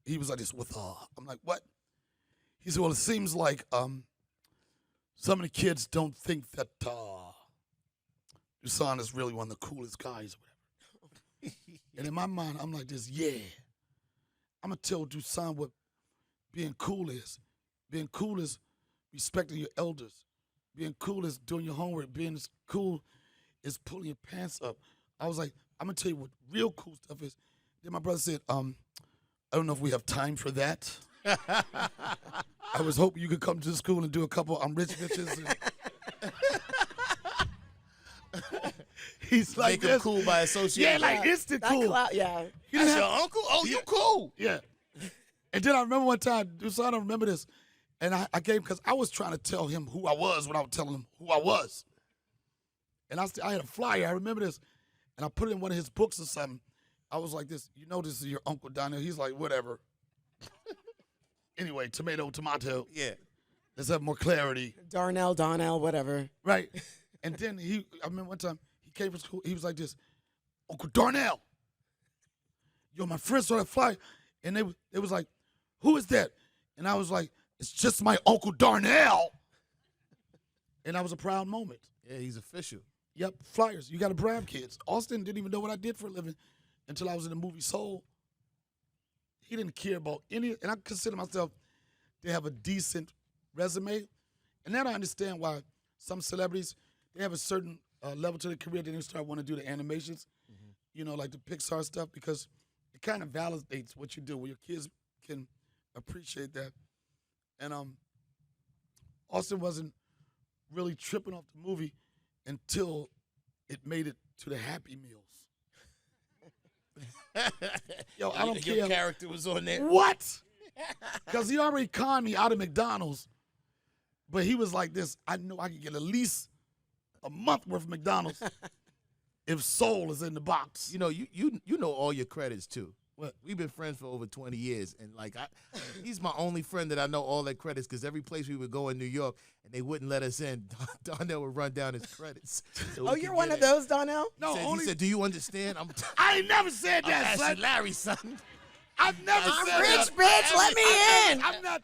He was like this with. I'm like, what? He said, well, it seems like some of the kids don't think that Dusan is really one of the coolest guys or whatever. And in my mind, I'm like this, yeah. I'm going to tell Dusan what being cool is. Being cool is respecting your elders. Being cool is doing your homework. Being cool is pulling your pants up. I was like, I'm going to tell you what real cool stuff is. Then my brother said, I don't know if we have time for that. I was hoping you could come to the school and do a couple I'm rich bitches. He's like Make him this. cool by association. Yeah, like instant That cool. yeah. He didn't That's have- your uncle? Oh, you cool. Yeah. And then I remember one time, so I don't remember this, and I gave, because I was trying to tell him who I was when I was telling him who I was. And I had a flyer, I remember this, and I put it in one of his books or something. I was like this, you know this is your Uncle Donnell. He's like, whatever. Anyway, tomato. Yeah. Let's have more clarity. Donnell, whatever. Right. And then I remember one time, he came from school, he was like this, Uncle Darnell. Yo, my friends saw that flyer, and they was like, who is that? And I was like, it's just my Uncle Darnell. And that was a proud moment. Yeah, he's official. Yep, flyers. You got to brab kids. Austin didn't even know what I did for a living until I was in the movie Soul. He didn't care about any, and I consider myself to have a decent resume. And now I understand why some celebrities, they have a certain level to their career, then they start wanting to do the animations, you know, like the Pixar stuff, because it kind of validates what you do, where your kids can appreciate that. And Austin wasn't really tripping off the movie until it made it to the Happy Meals. Yo, I don't care. Your character was on there. What? Because he already conned me out of McDonald's, but he was like this, I know I can get at least a month worth of McDonald's if Soul is in the box. You know, you know all your credits too. What? We've been friends for over 20 years, and like he's my only friend that I know all their credits, because every place we would go in New York and they wouldn't let us in, Donnell would run down his credits. So Oh, we you're could one get of in. those, Donnell? No, He said, do you understand? I ain't never said I'm that, son. asking Larry, son. I've never I'm said rich, that. bitch. Let me in.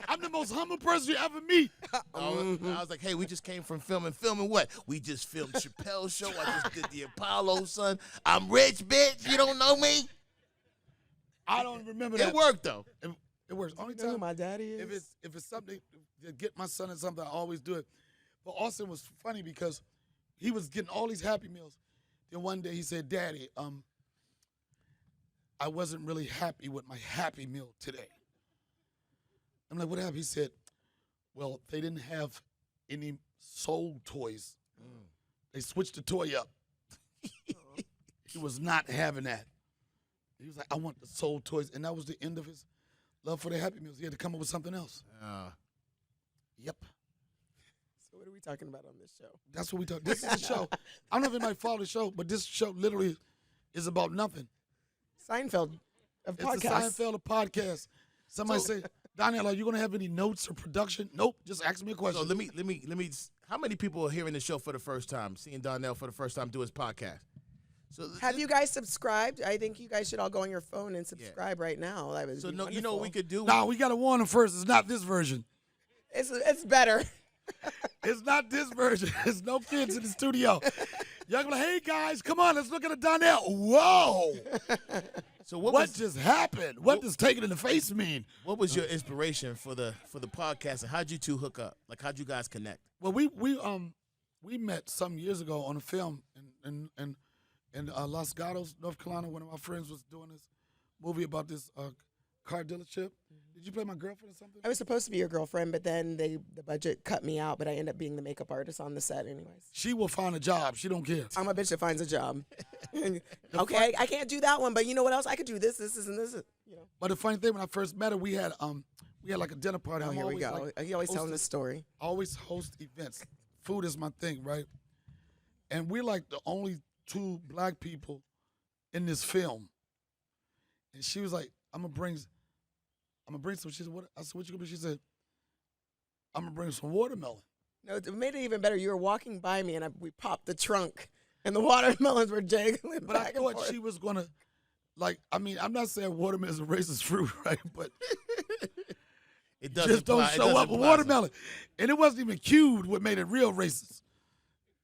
I'm the most humble person you ever meet. I was like, hey, we just came from filming what? We just filmed Chappelle's show. I just did the Apollo, son. I'm rich, bitch. You don't know me? I don't remember that. It worked, though. It works. Only You know who time my daddy is? if it's something to get my son in something, I always do it. But Austin was funny because he was getting all these Happy Meals. Then one day he said, Daddy, I wasn't really happy with my Happy Meal today. I'm like, what happened? He said, well, they didn't have any Soul toys. They switched the toy up. He was not having that. He was like, I want the Soul toys. And that was the end of his love for the Happy Meals. He had to come up with something else. Yep. So what are we talking about on this show? That's what we talk. This is the show. I don't know if anybody followed the show, but this show literally is about nothing. Seinfeld of It's podcasts. the Seinfeld of podcast. Somebody say, Donnell, are you gonna have any notes or production? Nope. Just ask me a question. So let me. How many people are hearing the show for the first time, seeing Donnell for the first time do his podcast? So Have you guys subscribed? I think you guys should all go on your phone and subscribe right now. That would So be no, you know what we could do? Nah, we gotta warn them first. It's not this version. It's better. It's not this version. There's no kids in the studio. Y'all gonna be like, hey guys, come on, let's look at the Donnell. Whoa! So What just happened? What does taking in the face mean? What was your inspiration for the podcast, and how'd you two hook up? Like, how'd you guys connect? Well, we met some years ago on a film in Los Gatos, North Carolina. One of my friends was doing this movie about this car dealership. Did you play my girlfriend or something? I was supposed to be your girlfriend, but then the budget cut me out, but I ended up being the makeup artist on the set anyways. She will find a job. She don't care. I'm a bitch that finds a job. Okay, I can't do that one, but you know what else? I could do this, and this. You know. But the funny thing, when I first met her, we had like a dinner party. Oh, I'm here we always, go. like, You always telling hosting- this story. I always host events. Food is my thing, right? And we're like the only two black people in this film. And she was like, I'm gonna bring some. She said, what? I said, what you gonna bring? She said, I'm gonna bring some watermelon. No, it made it even better. You were walking by me, and we popped the trunk, and the watermelons were jiggling But I back and thought forth. she was gonna, like, I mean, I'm not saying watermelon is a racist fruit, right? But It does just don't imply- it show does up with imply watermelon. And it wasn't even cubed what made it real racist.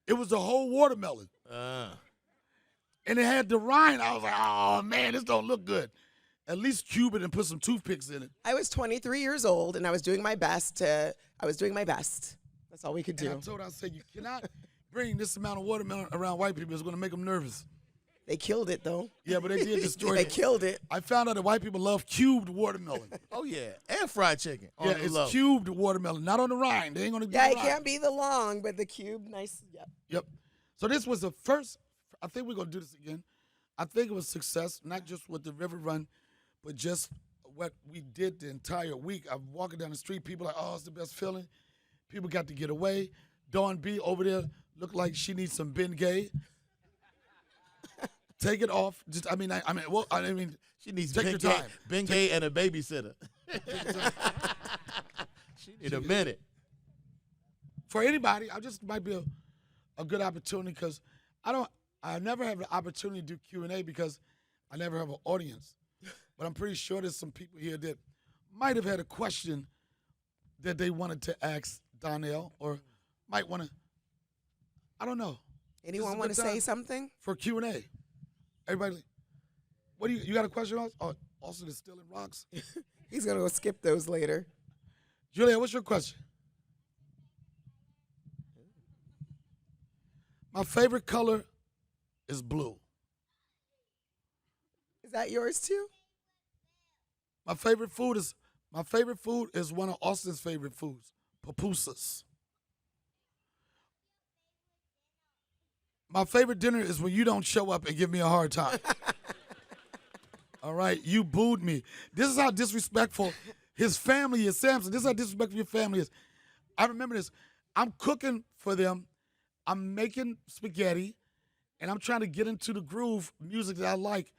It was the whole watermelon. something. Mm-hmm. And it had the rind. I was like, oh, man, this don't look good. At least cube it and put some toothpicks in it. I was 23 years old, and I was doing my best. That's all we could And I do. told her, I said, you cannot bring this amount of watermelon around white people. It's going to make them nervous. They killed it though. Yeah, but they did destroy They it. killed it. I found out that white people love cubed watermelon. Oh yeah, and fried chicken. On Yeah, the it's low. cubed watermelon, not on the rind. They ain't gonna do Yeah, the it rind. can't be the long, but the cube, nice. Yep. Yep. So this was the first. I think we're gonna do this again. I think it was success, not just with the river run, but just what we did the entire week. I'm walking down the street, people like, oh, it's the best feeling. People got to get away. Dawn B over there looked like she needs some Ben Gay. Take it off. Just, I mean, She needs take your time. Bengay and a babysitter. She need a minute. For anybody, I just might be a good opportunity because I never have the opportunity to do Q&A because I never have an audience. But I'm pretty sure there's some people here that might have had a question that they wanted to ask Donnell or might want to, I don't know. Anyone want to say something? For Q&A. Everybody, what do you got a question, Austin? Oh, Austin is still in rocks. He's going to go skip those later. Julia, what's your question? My favorite color is blue. Is that yours too? My favorite food is one of Austin's favorite foods, pupusas. My favorite dinner is when you don't show up and give me a hard time. All right, you booed me. This is how disrespectful his family is, Samson. This is how disrespectful your family is. I remember this. I'm cooking for them. I'm making spaghetti, and I'm trying to get into the groove music that I like.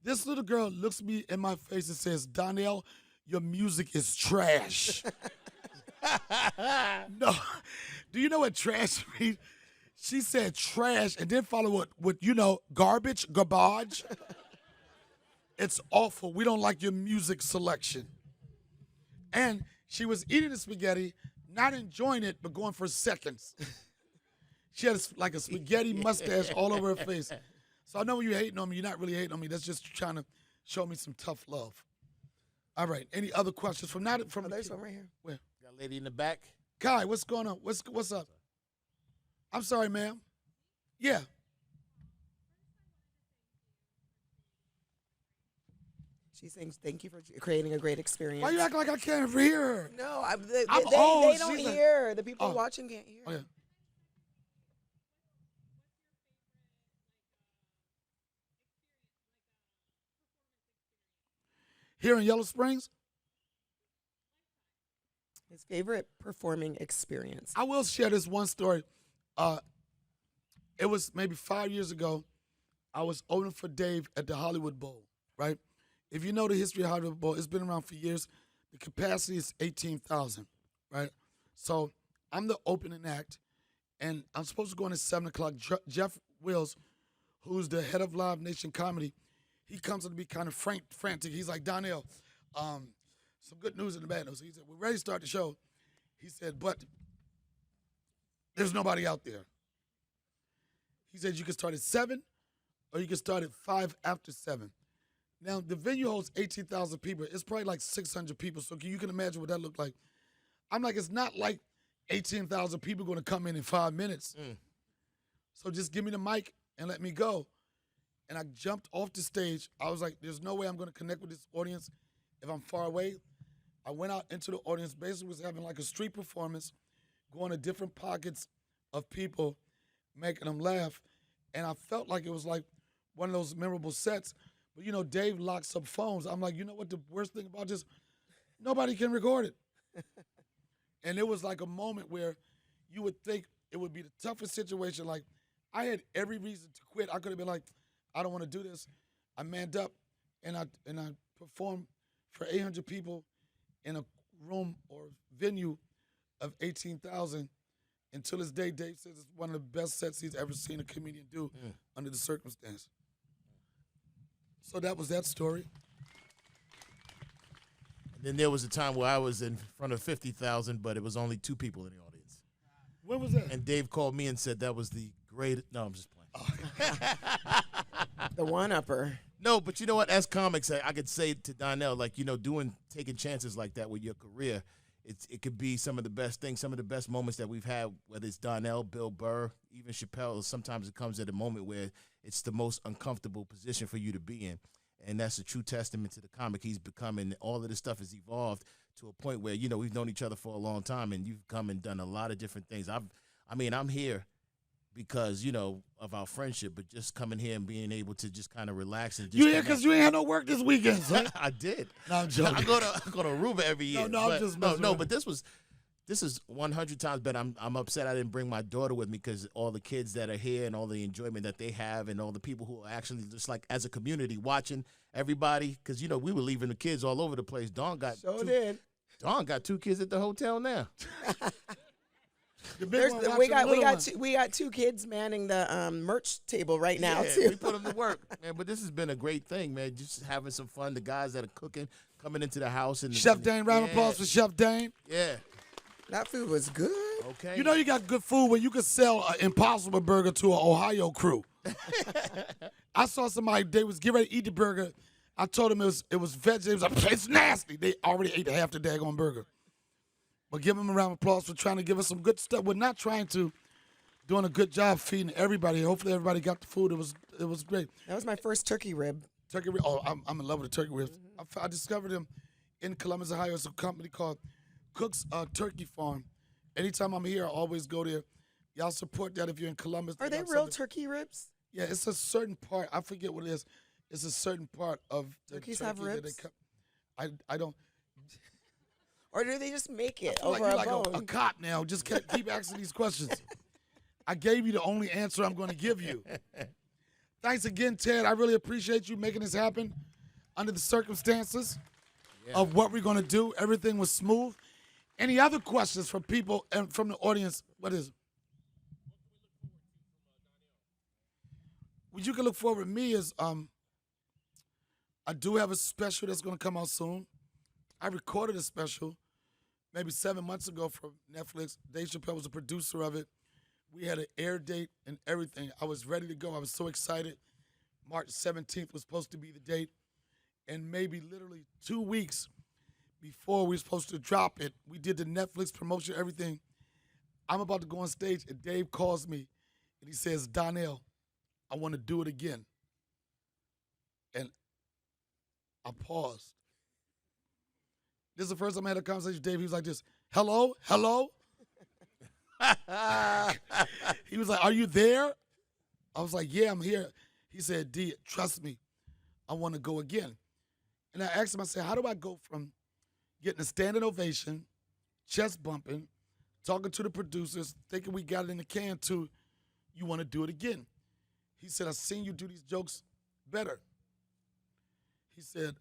This little girl looks me in my face and says, Donnell, your music is trash. No. Do you know what trash means? She said trash and then follow it with, garbage. It's awful. We don't like your music selection. And she was eating the spaghetti, not enjoying it, but going for seconds. She had like a spaghetti mustache all over her face. So I know when you're hating on me, you're not really hating on me. That's just trying to show me some tough love. All right. Any other questions from that? From There's one right here. Where? Got a lady in the back. Kai, what's going on? What's up? I'm sorry, ma'am. Yeah. She sings, thank you for creating a great experience. Why you acting like I can't hear her? No, I'm they old. don't She's like- hear. The people Oh. watching can't hear. Oh, yeah. Here in Yellow Springs, His favorite performing experience. I will share this one story. It was maybe 5 years ago. I was opening for Dave at the Hollywood Bowl, right? If you know the history of Hollywood Bowl, it's been around for years. The capacity is 18,000, right? So I'm the opening act, and I'm supposed to go in at 7 o'clock. Jeff Wills, who's the head of Live Nation Comedy, he comes to be kind of frantic. He's like, Donnell, some good news and the bad news. He said, we're ready to start the show. He said, but there's nobody out there. He said, you can start at 7 or you can start at 5 after 7. Now, the venue holds 18,000 people. It's probably like 600 people, so you can imagine what that looked like. I'm like, it's not like 18,000 people going to come in 5 minutes. So just give me the mic and let me go. And I jumped off the stage. I was like, there's no way I'm going to connect with this audience if I'm far away. I went out into the audience, basically was having like a street performance, going to different pockets of people, making them laugh. And I felt like it was like one of those memorable sets. But, you know, Dave locks up phones. I'm like, you know what the worst thing about this? Nobody can record it. And it was like a moment where you would think it would be the toughest situation. Like, I had every reason to quit. I could have been like, I don't want to do this. I manned up, and I performed for 800 people in a room or venue of 18,000. Until this day, Dave says it's one of the best sets he's ever seen a comedian do under the circumstance. So that was that story. And then there was a time where I was in front of 50,000, but it was only 2 people in the audience. When was that? And Dave called me and said that was the greatest. No, I'm just playing. The one-upper. No, but you know what? As comics, I could say to Donnell, like, you know, taking chances like that with your career, it could be some of the best things, some of the best moments that we've had, whether it's Donnell, Bill Burr, even Chappelle. Sometimes it comes at a moment where it's the most uncomfortable position for you to be in. And that's a true testament to the comic he's become. And all of this stuff has evolved to a point where, you know, we've known each other for a long time, and you've come and done a lot of different things. I'm here because, you know, of our friendship, but just coming here and being able to just kind of relax and just You here because you ain't had no work this weekend, son? I did. No, I'm joking. I go to Aruba every year. No, I'm just messing with but this is 100 times better. I'm upset I didn't bring my daughter with me because all the kids that are here and all the enjoyment that they have and all the people who are actually just like as a community watching everybody, because, you know, we were leaving the kids all over the place. Dawn got two kids at the hotel now. We got two kids manning the merch table right now too. We put them to work, man. But this has been a great thing, man. Just having some fun. The guys that are cooking, coming into the house, and Chef Dane, round of applause for Chef Dane. Yeah, that food was good. Okay. You know you got good food when you can sell an Impossible Burger to an Ohio crew. I saw somebody, they was getting ready to eat the burger. I told them it was veg. They was like, it's nasty. They already ate half the daggone burger. But give them a round of applause for trying to give us some good stuff. We're not trying to, doing a good job feeding everybody. Hopefully everybody got the food. It was great. That was my first turkey rib. Turkey rib. Oh, I'm in love with the turkey ribs. I discovered them in Columbus, Ohio. It's a company called Cook's Turkey Farm. Anytime I'm here, I always go there. Y'all support that if you're in Columbus. Are they real turkey ribs? Yeah, it's a certain part. I forget what it is. It's a certain part of the turkeys turkey have ribs. I don't. Or do they just make it I feel over like you're a bone? a cop now. Just keep asking these questions. I gave you the only answer I'm going to give you. Thanks again, Ted. I really appreciate you making this happen under the circumstances of what we're going to do. Everything was smooth. Any other questions from people and from the audience? What is it? What you can look forward to me is I do have a special that's going to come out soon. I recorded a special maybe 7 months ago for Netflix. Dave Chappelle was the producer of it. We had an air date and everything. I was ready to go. I was so excited. March 17th was supposed to be the date. And maybe literally 2 weeks before we were supposed to drop it, we did the Netflix promotion, everything. I'm about to go on stage, and Dave calls me, and he says, Donnell, I want to do it again. And I paused. This is the first time I had a conversation with Dave. He was like this, hello? He was like, are you there? I was like, yeah, I'm here. He said, D, trust me, I want to go again. And I asked him, I said, how do I go from getting a standing ovation, chest bumping, talking to the producers, thinking we got it in the can to you want to do it again? He said, I've seen you do these jokes better. He said,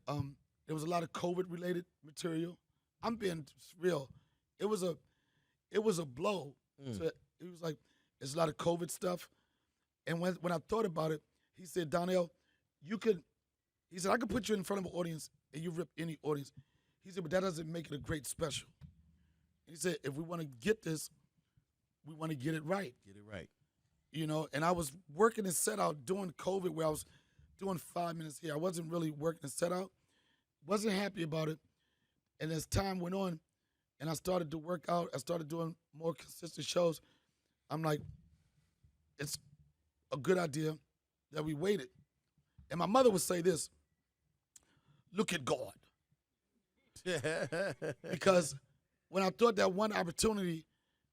there was a lot of COVID-related material. I'm being real. It was a blow. So he was like, there's a lot of COVID stuff. And when I thought about it, he said, Donnell, he said, I could put you in front of an audience and you rip any audience. He said, but that doesn't make it a great special. He said, if we want to get this, we want to get it right. Get it right. You know, and I was working and set out during COVID where I was doing 5 minutes here. I wasn't really working and set out. Wasn't happy about it. And as time went on and I started to work out, I started doing more consistent shows, I'm like, it's a good idea that we waited. And my mother would say this, look at God. Because when I thought that one opportunity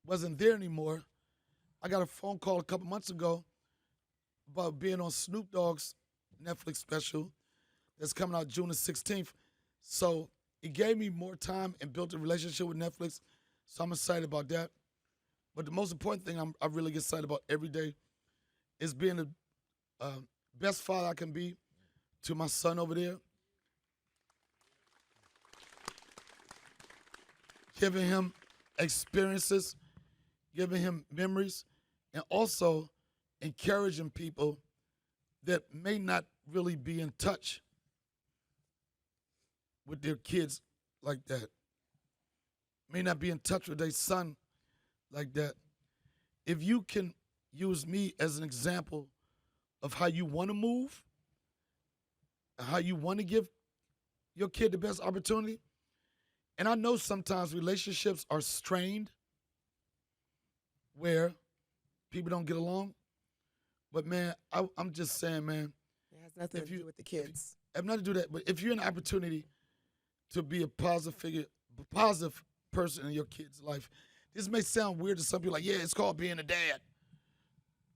wasn't there anymore, I got a phone call a couple months ago about being on Snoop Dogg's Netflix special that's coming out June the 16th. So it gave me more time and built a relationship with Netflix. So I'm excited about that. But the most important thing I really get excited about every day is being the best father I can be to my son over there. Giving him experiences, giving him memories, and also encouraging people that may not really be in touch with their kids like that, may not be in touch with their son like that. If you can use me as an example of how you want to move, how you want to give your kid the best opportunity, And I know sometimes relationships are strained where people don't get along. But, man, I'm just saying, man. It has nothing to do with the kids. I have nothing to do with that. But if you're an opportunity to be a positive figure, a positive person in your kid's life, this may sound weird to some people, like, yeah, it's called being a dad.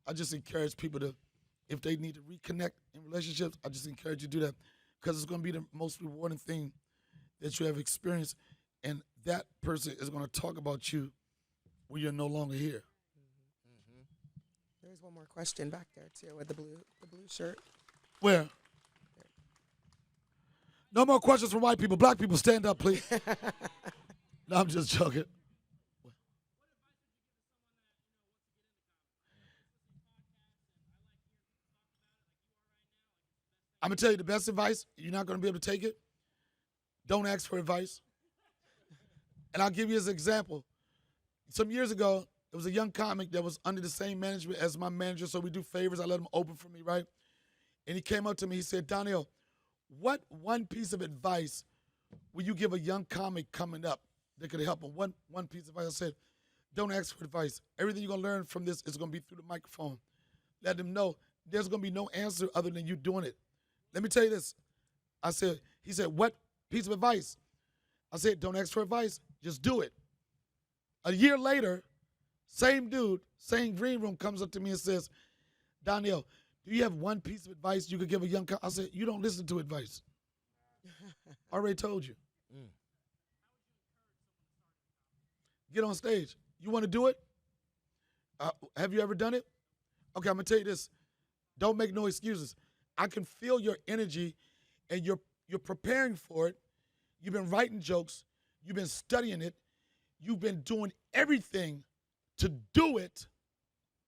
I just encourage people to, if they need to reconnect in relationships, I just encourage you to do that because it's going to be the most rewarding thing that you have experienced, and that person is going to talk about you when you're no longer here. There's one more question back there too with the blue shirt. Where? No more questions from white people. Black people, stand up, please. No, I'm just joking. I'm going to tell you the best advice. You're not going to be able to take it. Don't ask for advice. And I'll give you as an example. Some years ago, there was a young comic that was under the same management as my manager, so we do favors. I let him open for me, right? And he came up to me. He said, Donnell, what one piece of advice will you give a young comic coming up that could help him? One piece of advice. I said, don't ask for advice. Everything you're going to learn from this is going to be through the microphone. Let them know there's going to be no answer other than you doing it. Let me tell you this. He said, what piece of advice? I said, don't ask for advice. Just do it. A year later, same dude, same green room comes up to me and says, Donnell, do you have one piece of advice you could give a young I said, you don't listen to advice. I already told you. Get on stage. You want to do it? Have you ever done it? Okay, I'm going to tell you this. Don't make no excuses. I can feel your energy, and you're preparing for it. You've been writing jokes. You've been studying it. You've been doing everything to do it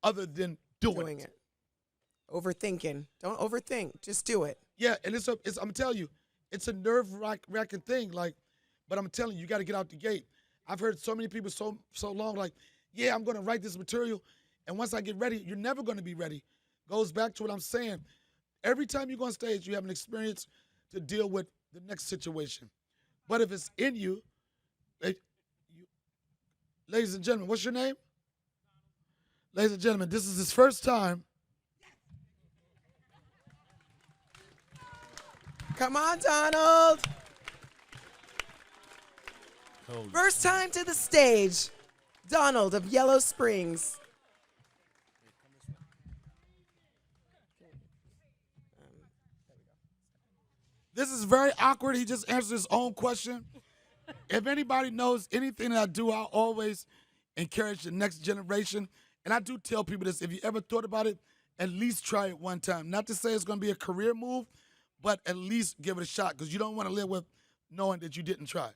other than doing it. Overthinking. Don't overthink. Just do it. Yeah, and I'm telling you, it's a nerve-wracking thing. Like, but I'm telling you, you got to get out the gate. I've heard so many people so long, like, yeah, I'm going to write this material, and once I get ready, you're never going to be ready. Goes back to what I'm saying. Every time you go on stage, you have an experience to deal with the next situation. But if it's in you, ladies and gentlemen, what's your name? Ladies and gentlemen, this is his first time. Come on, Donald. Holy First time to the stage, Donald of Yellow Springs. This is very awkward. He just answered his own question. If anybody knows anything that I do, I always encourage the next generation. And I do tell people this. If you ever thought about it, at least try it one time. Not to say it's going to be a career move, but at least give it a shot because you don't want to live with knowing that you didn't try.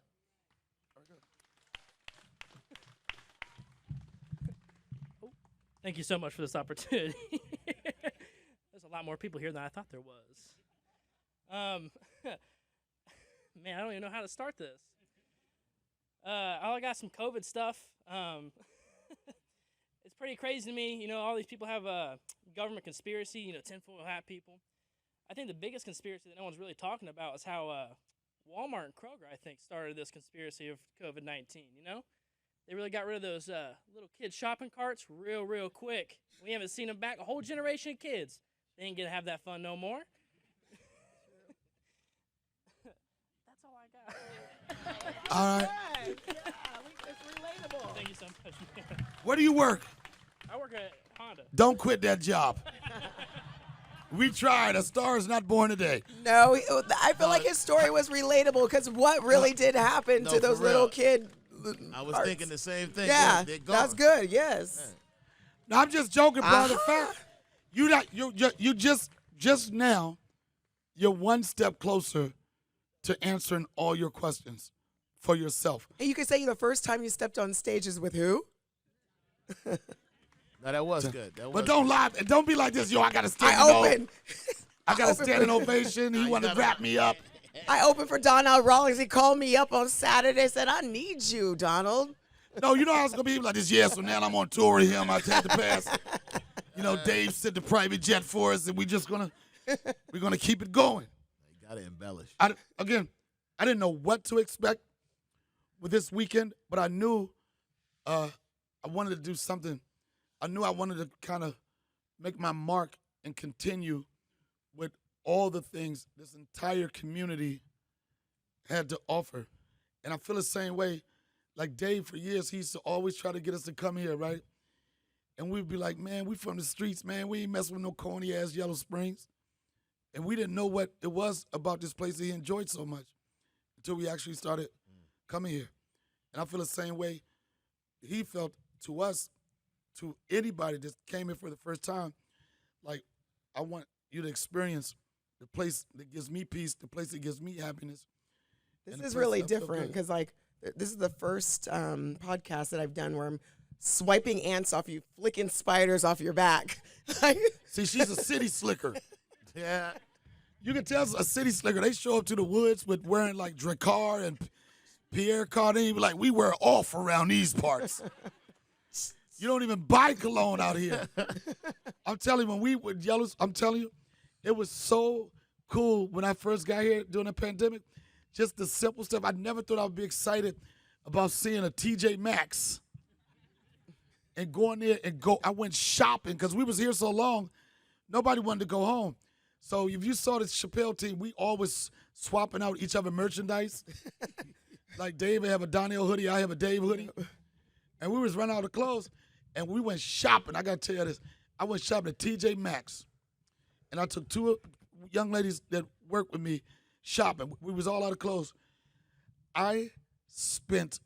Thank you so much for this opportunity. There's a lot more people here than I thought there was. Man, I don't even know how to start this. I got some COVID stuff. It's pretty crazy to me. You know, all these people have a government conspiracy, you know, tinfoil hat people. I think the biggest conspiracy that no one's really talking about is how Walmart and Kroger, I think, started this conspiracy of COVID-19, you know? They really got rid of those little kid shopping carts real quick. We haven't seen them back. A whole generation of kids. They ain't going to have that fun no more. That's all I got. All right. Yeah, it's relatable. Thank you so much. Where do you work? I work at Honda. Don't quit that job. We tried. A star is not born today. No, I feel like his story was relatable because what really did happen to for those real. little kid I was parts. thinking the same thing. Yeah, They're gone. that's good. Yes. No, I'm just joking, bro. The Uh-huh. fact you just now, you're one step closer to answering all your questions for yourself. And you could say the first time you stepped on stage is with who? No, that was good. That was But don't lie. Don't be like this. Yo, I got to stand. I opened. I got to stand an ovation. He want to wrap me up. I opened for Donnell Rawlings. He called me up on Saturday. Said, "I need you, Donald." No, you know how it's gonna be like this. Yeah, so now I'm on tour with him. I had to pass. You know, Dave sent the private jet for us, and we're gonna keep it going. You gotta embellish. I didn't know what to expect, with this weekend, but I knew I wanted to do something. I knew I wanted to kind of make my mark and continue with all the things this entire community had to offer. And I feel the same way. Like Dave, for years, he used to always try to get us to come here, right? And we'd be like, man, we from the streets, man. We ain't messing with no corny-ass Yellow Springs. And we didn't know what it was about this place that he enjoyed so much until we actually started coming here. And I feel the same way he felt to us, to anybody that came here for the first time. Like, I want you to experience the place that gives me peace, the place that gives me happiness. This and the is place really that I feel different good. because, like, this is the first podcast that I've done where I'm swiping ants off you, flicking spiders off your back. See, she's a city slicker. Yeah. You can tell a city slicker. They show up to the woods with wearing like Dracar and Pierre Cardin. Like, we wear off around these parts. You don't even buy cologne out here. I'm telling you, when we were Yellows, I'm telling you, it was so cool when I first got here during the pandemic. Just the simple stuff. I never thought I would be excited about seeing a TJ Maxx and going there and go. I went shopping because we was here so long, nobody wanted to go home. So if you saw the Chappelle team, we always swapping out each other merchandise. Like Dave would have a Donnell hoodie, I have a Dave hoodie. And we was running out of clothes, and we went shopping. I got to tell you this. I went shopping at TJ Maxx, and I took two young ladies that work with me shopping. We was all out of clothes. I spent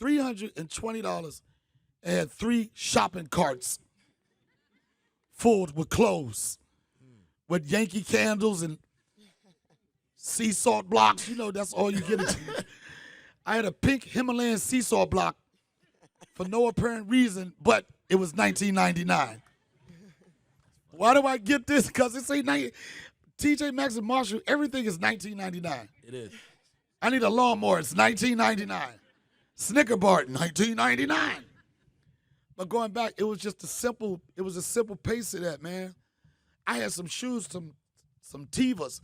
$320 and had 3 shopping carts full with clothes, with Yankee candles and sea salt blocks. You know, that's all you get. I had a pink Himalayan sea salt block for no apparent reason, but it was $19.99. Why do I get this? Because it's TJ Maxx and Marshall, everything is $19.99. It is. I need a lawnmower, it's $19.99. Snicker bar, $19.99. But going back, it was a simple pace of that, man. I had some shoes, some Tevas,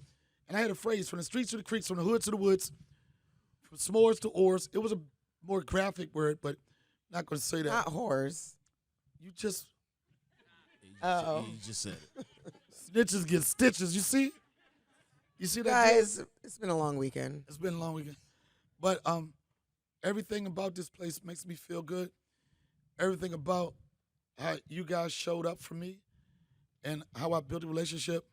and I had a phrase, from the streets to the creeks, from the hood to the woods, from s'mores to oars. It was a more graphic word, but not going to say that. Not whores. You just, Uh-oh. You just said it. snitches get stitches, you see? You see that? Guys, it's been a long weekend. It's been a long weekend. But everything about this place makes me feel good. Everything about how you guys showed up for me and how I built a relationship.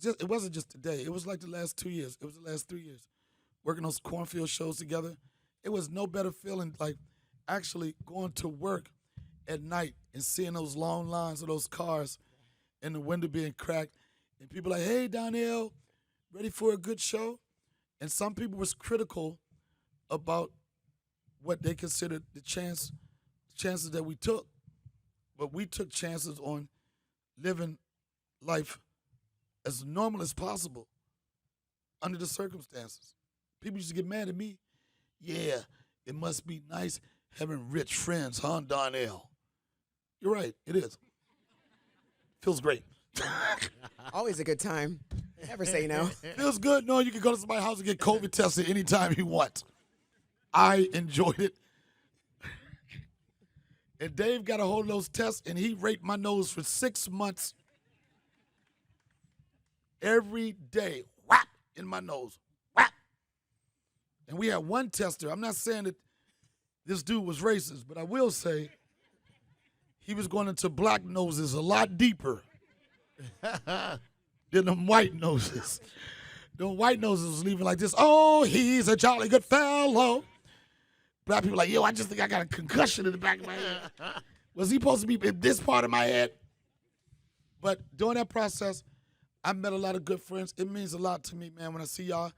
It wasn't just today. It was like the last 2 years. It was the last 3 years. Working those cornfield shows together. It was no better feeling like actually going to work at night and seeing those long lines of those cars and the window being cracked. And people like, hey, Donnell, ready for a good show? And some people was critical about what they considered the chances that we took. But we took chances on living life as normal as possible under the circumstances. People used to get mad at me. Yeah, it must be nice having rich friends, huh, Donnell? You're right, it is. Feels great. Always a good time. Never say no. Feels good knowing you can go to somebody's house and get COVID tested anytime you want. I enjoyed it. And Dave got a hold of those tests, and he raped my nose for 6 months. Every day, whap, in my nose, whap. And we had one tester. I'm not saying that this dude was racist, but I will say he was going into black noses a lot deeper than them white noses. Them white noses was leaving like this. Oh, he's a jolly good fellow. Black people like, yo, I just think I got a concussion in the back of my head. Was he supposed to be in this part of my head? But during that process, I met a lot of good friends. It means a lot to me, man, when I see y'all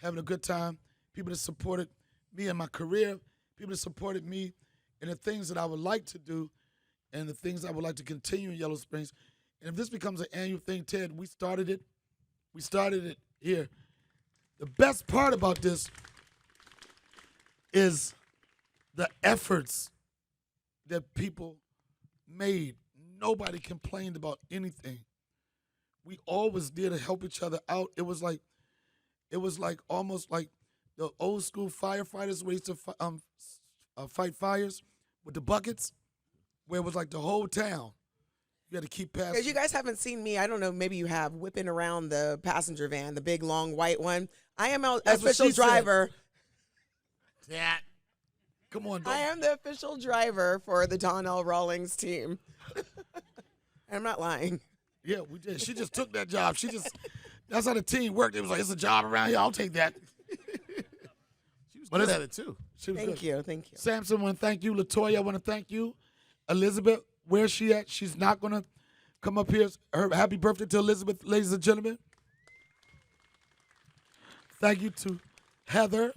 having a good time. People that supported me in my career. People that supported me in the things that I would like to do and the things I would like to continue in Yellow Springs. And if this becomes an annual thing, Ted, we started it. We started it here. The best part about this is the efforts that people made. Nobody complained about anything. We always did to help each other out. It was like almost like the old school firefighters where used to fight fires with the buckets, where it was like the whole town. You had to keep passing. Because you guys haven't seen me, I don't know, maybe you have, whipping around the passenger van, the big, long, white one. I am an That's what official she said. driver. Yeah. Come on, I am the official driver for the Donnell Rawlings team. I'm not lying. Yeah, we did. She just took that job. That's how the team worked. It was like, it's a job around here. I'll take that. She was But good it's- at it too. She was Thank good. you. Thank you. Samson, I want to thank you. Latoya, I want to thank you. Elizabeth, where's she at? She's not going to come up here. Happy birthday to Elizabeth, ladies and gentlemen. Thank you to Heather.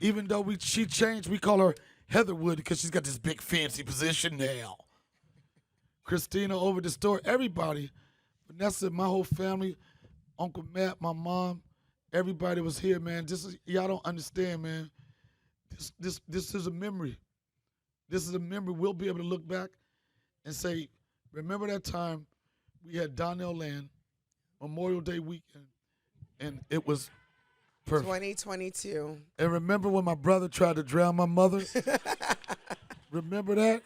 Even though she changed, we call her Heatherwood because she's got this big fancy position now. Christina over the store, everybody. Vanessa, my whole family, Uncle Matt, my mom, everybody was here, man. Y'all don't understand, man. This is a memory. This is a memory. We'll be able to look back and say, remember that time we had Donnell Land, Memorial Day weekend, and it was perfect. 2022. And remember when my brother tried to drown my mother? Remember that?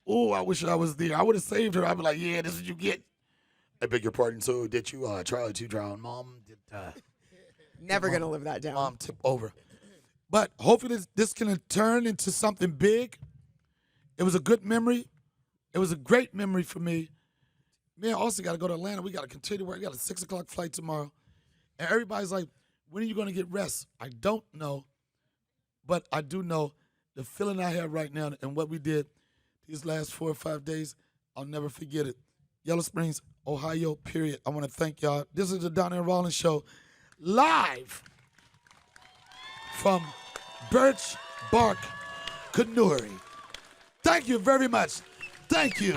Oh, I wish I was there. I would have saved her. I'd be like, yeah, this is what you get. I beg your pardon. So did you try to drown Mom? Did Never going to live that down. Mom tip over? But hopefully this can turn into something big. It was a good memory. It was a great memory for me. Me and Austin got to go to Atlanta. We got to continue work. I got a 6 o'clock flight tomorrow. And everybody's like, when are you going to get rest? I don't know. But I do know the feeling I have right now and what we did these last 4 or 5 days, I'll never forget it. Yellow Springs, Ohio, period. I want to thank y'all. This is the Donnell Rawlings Show, live from Birch Bark, Kanuri. Thank you very much. Thank you.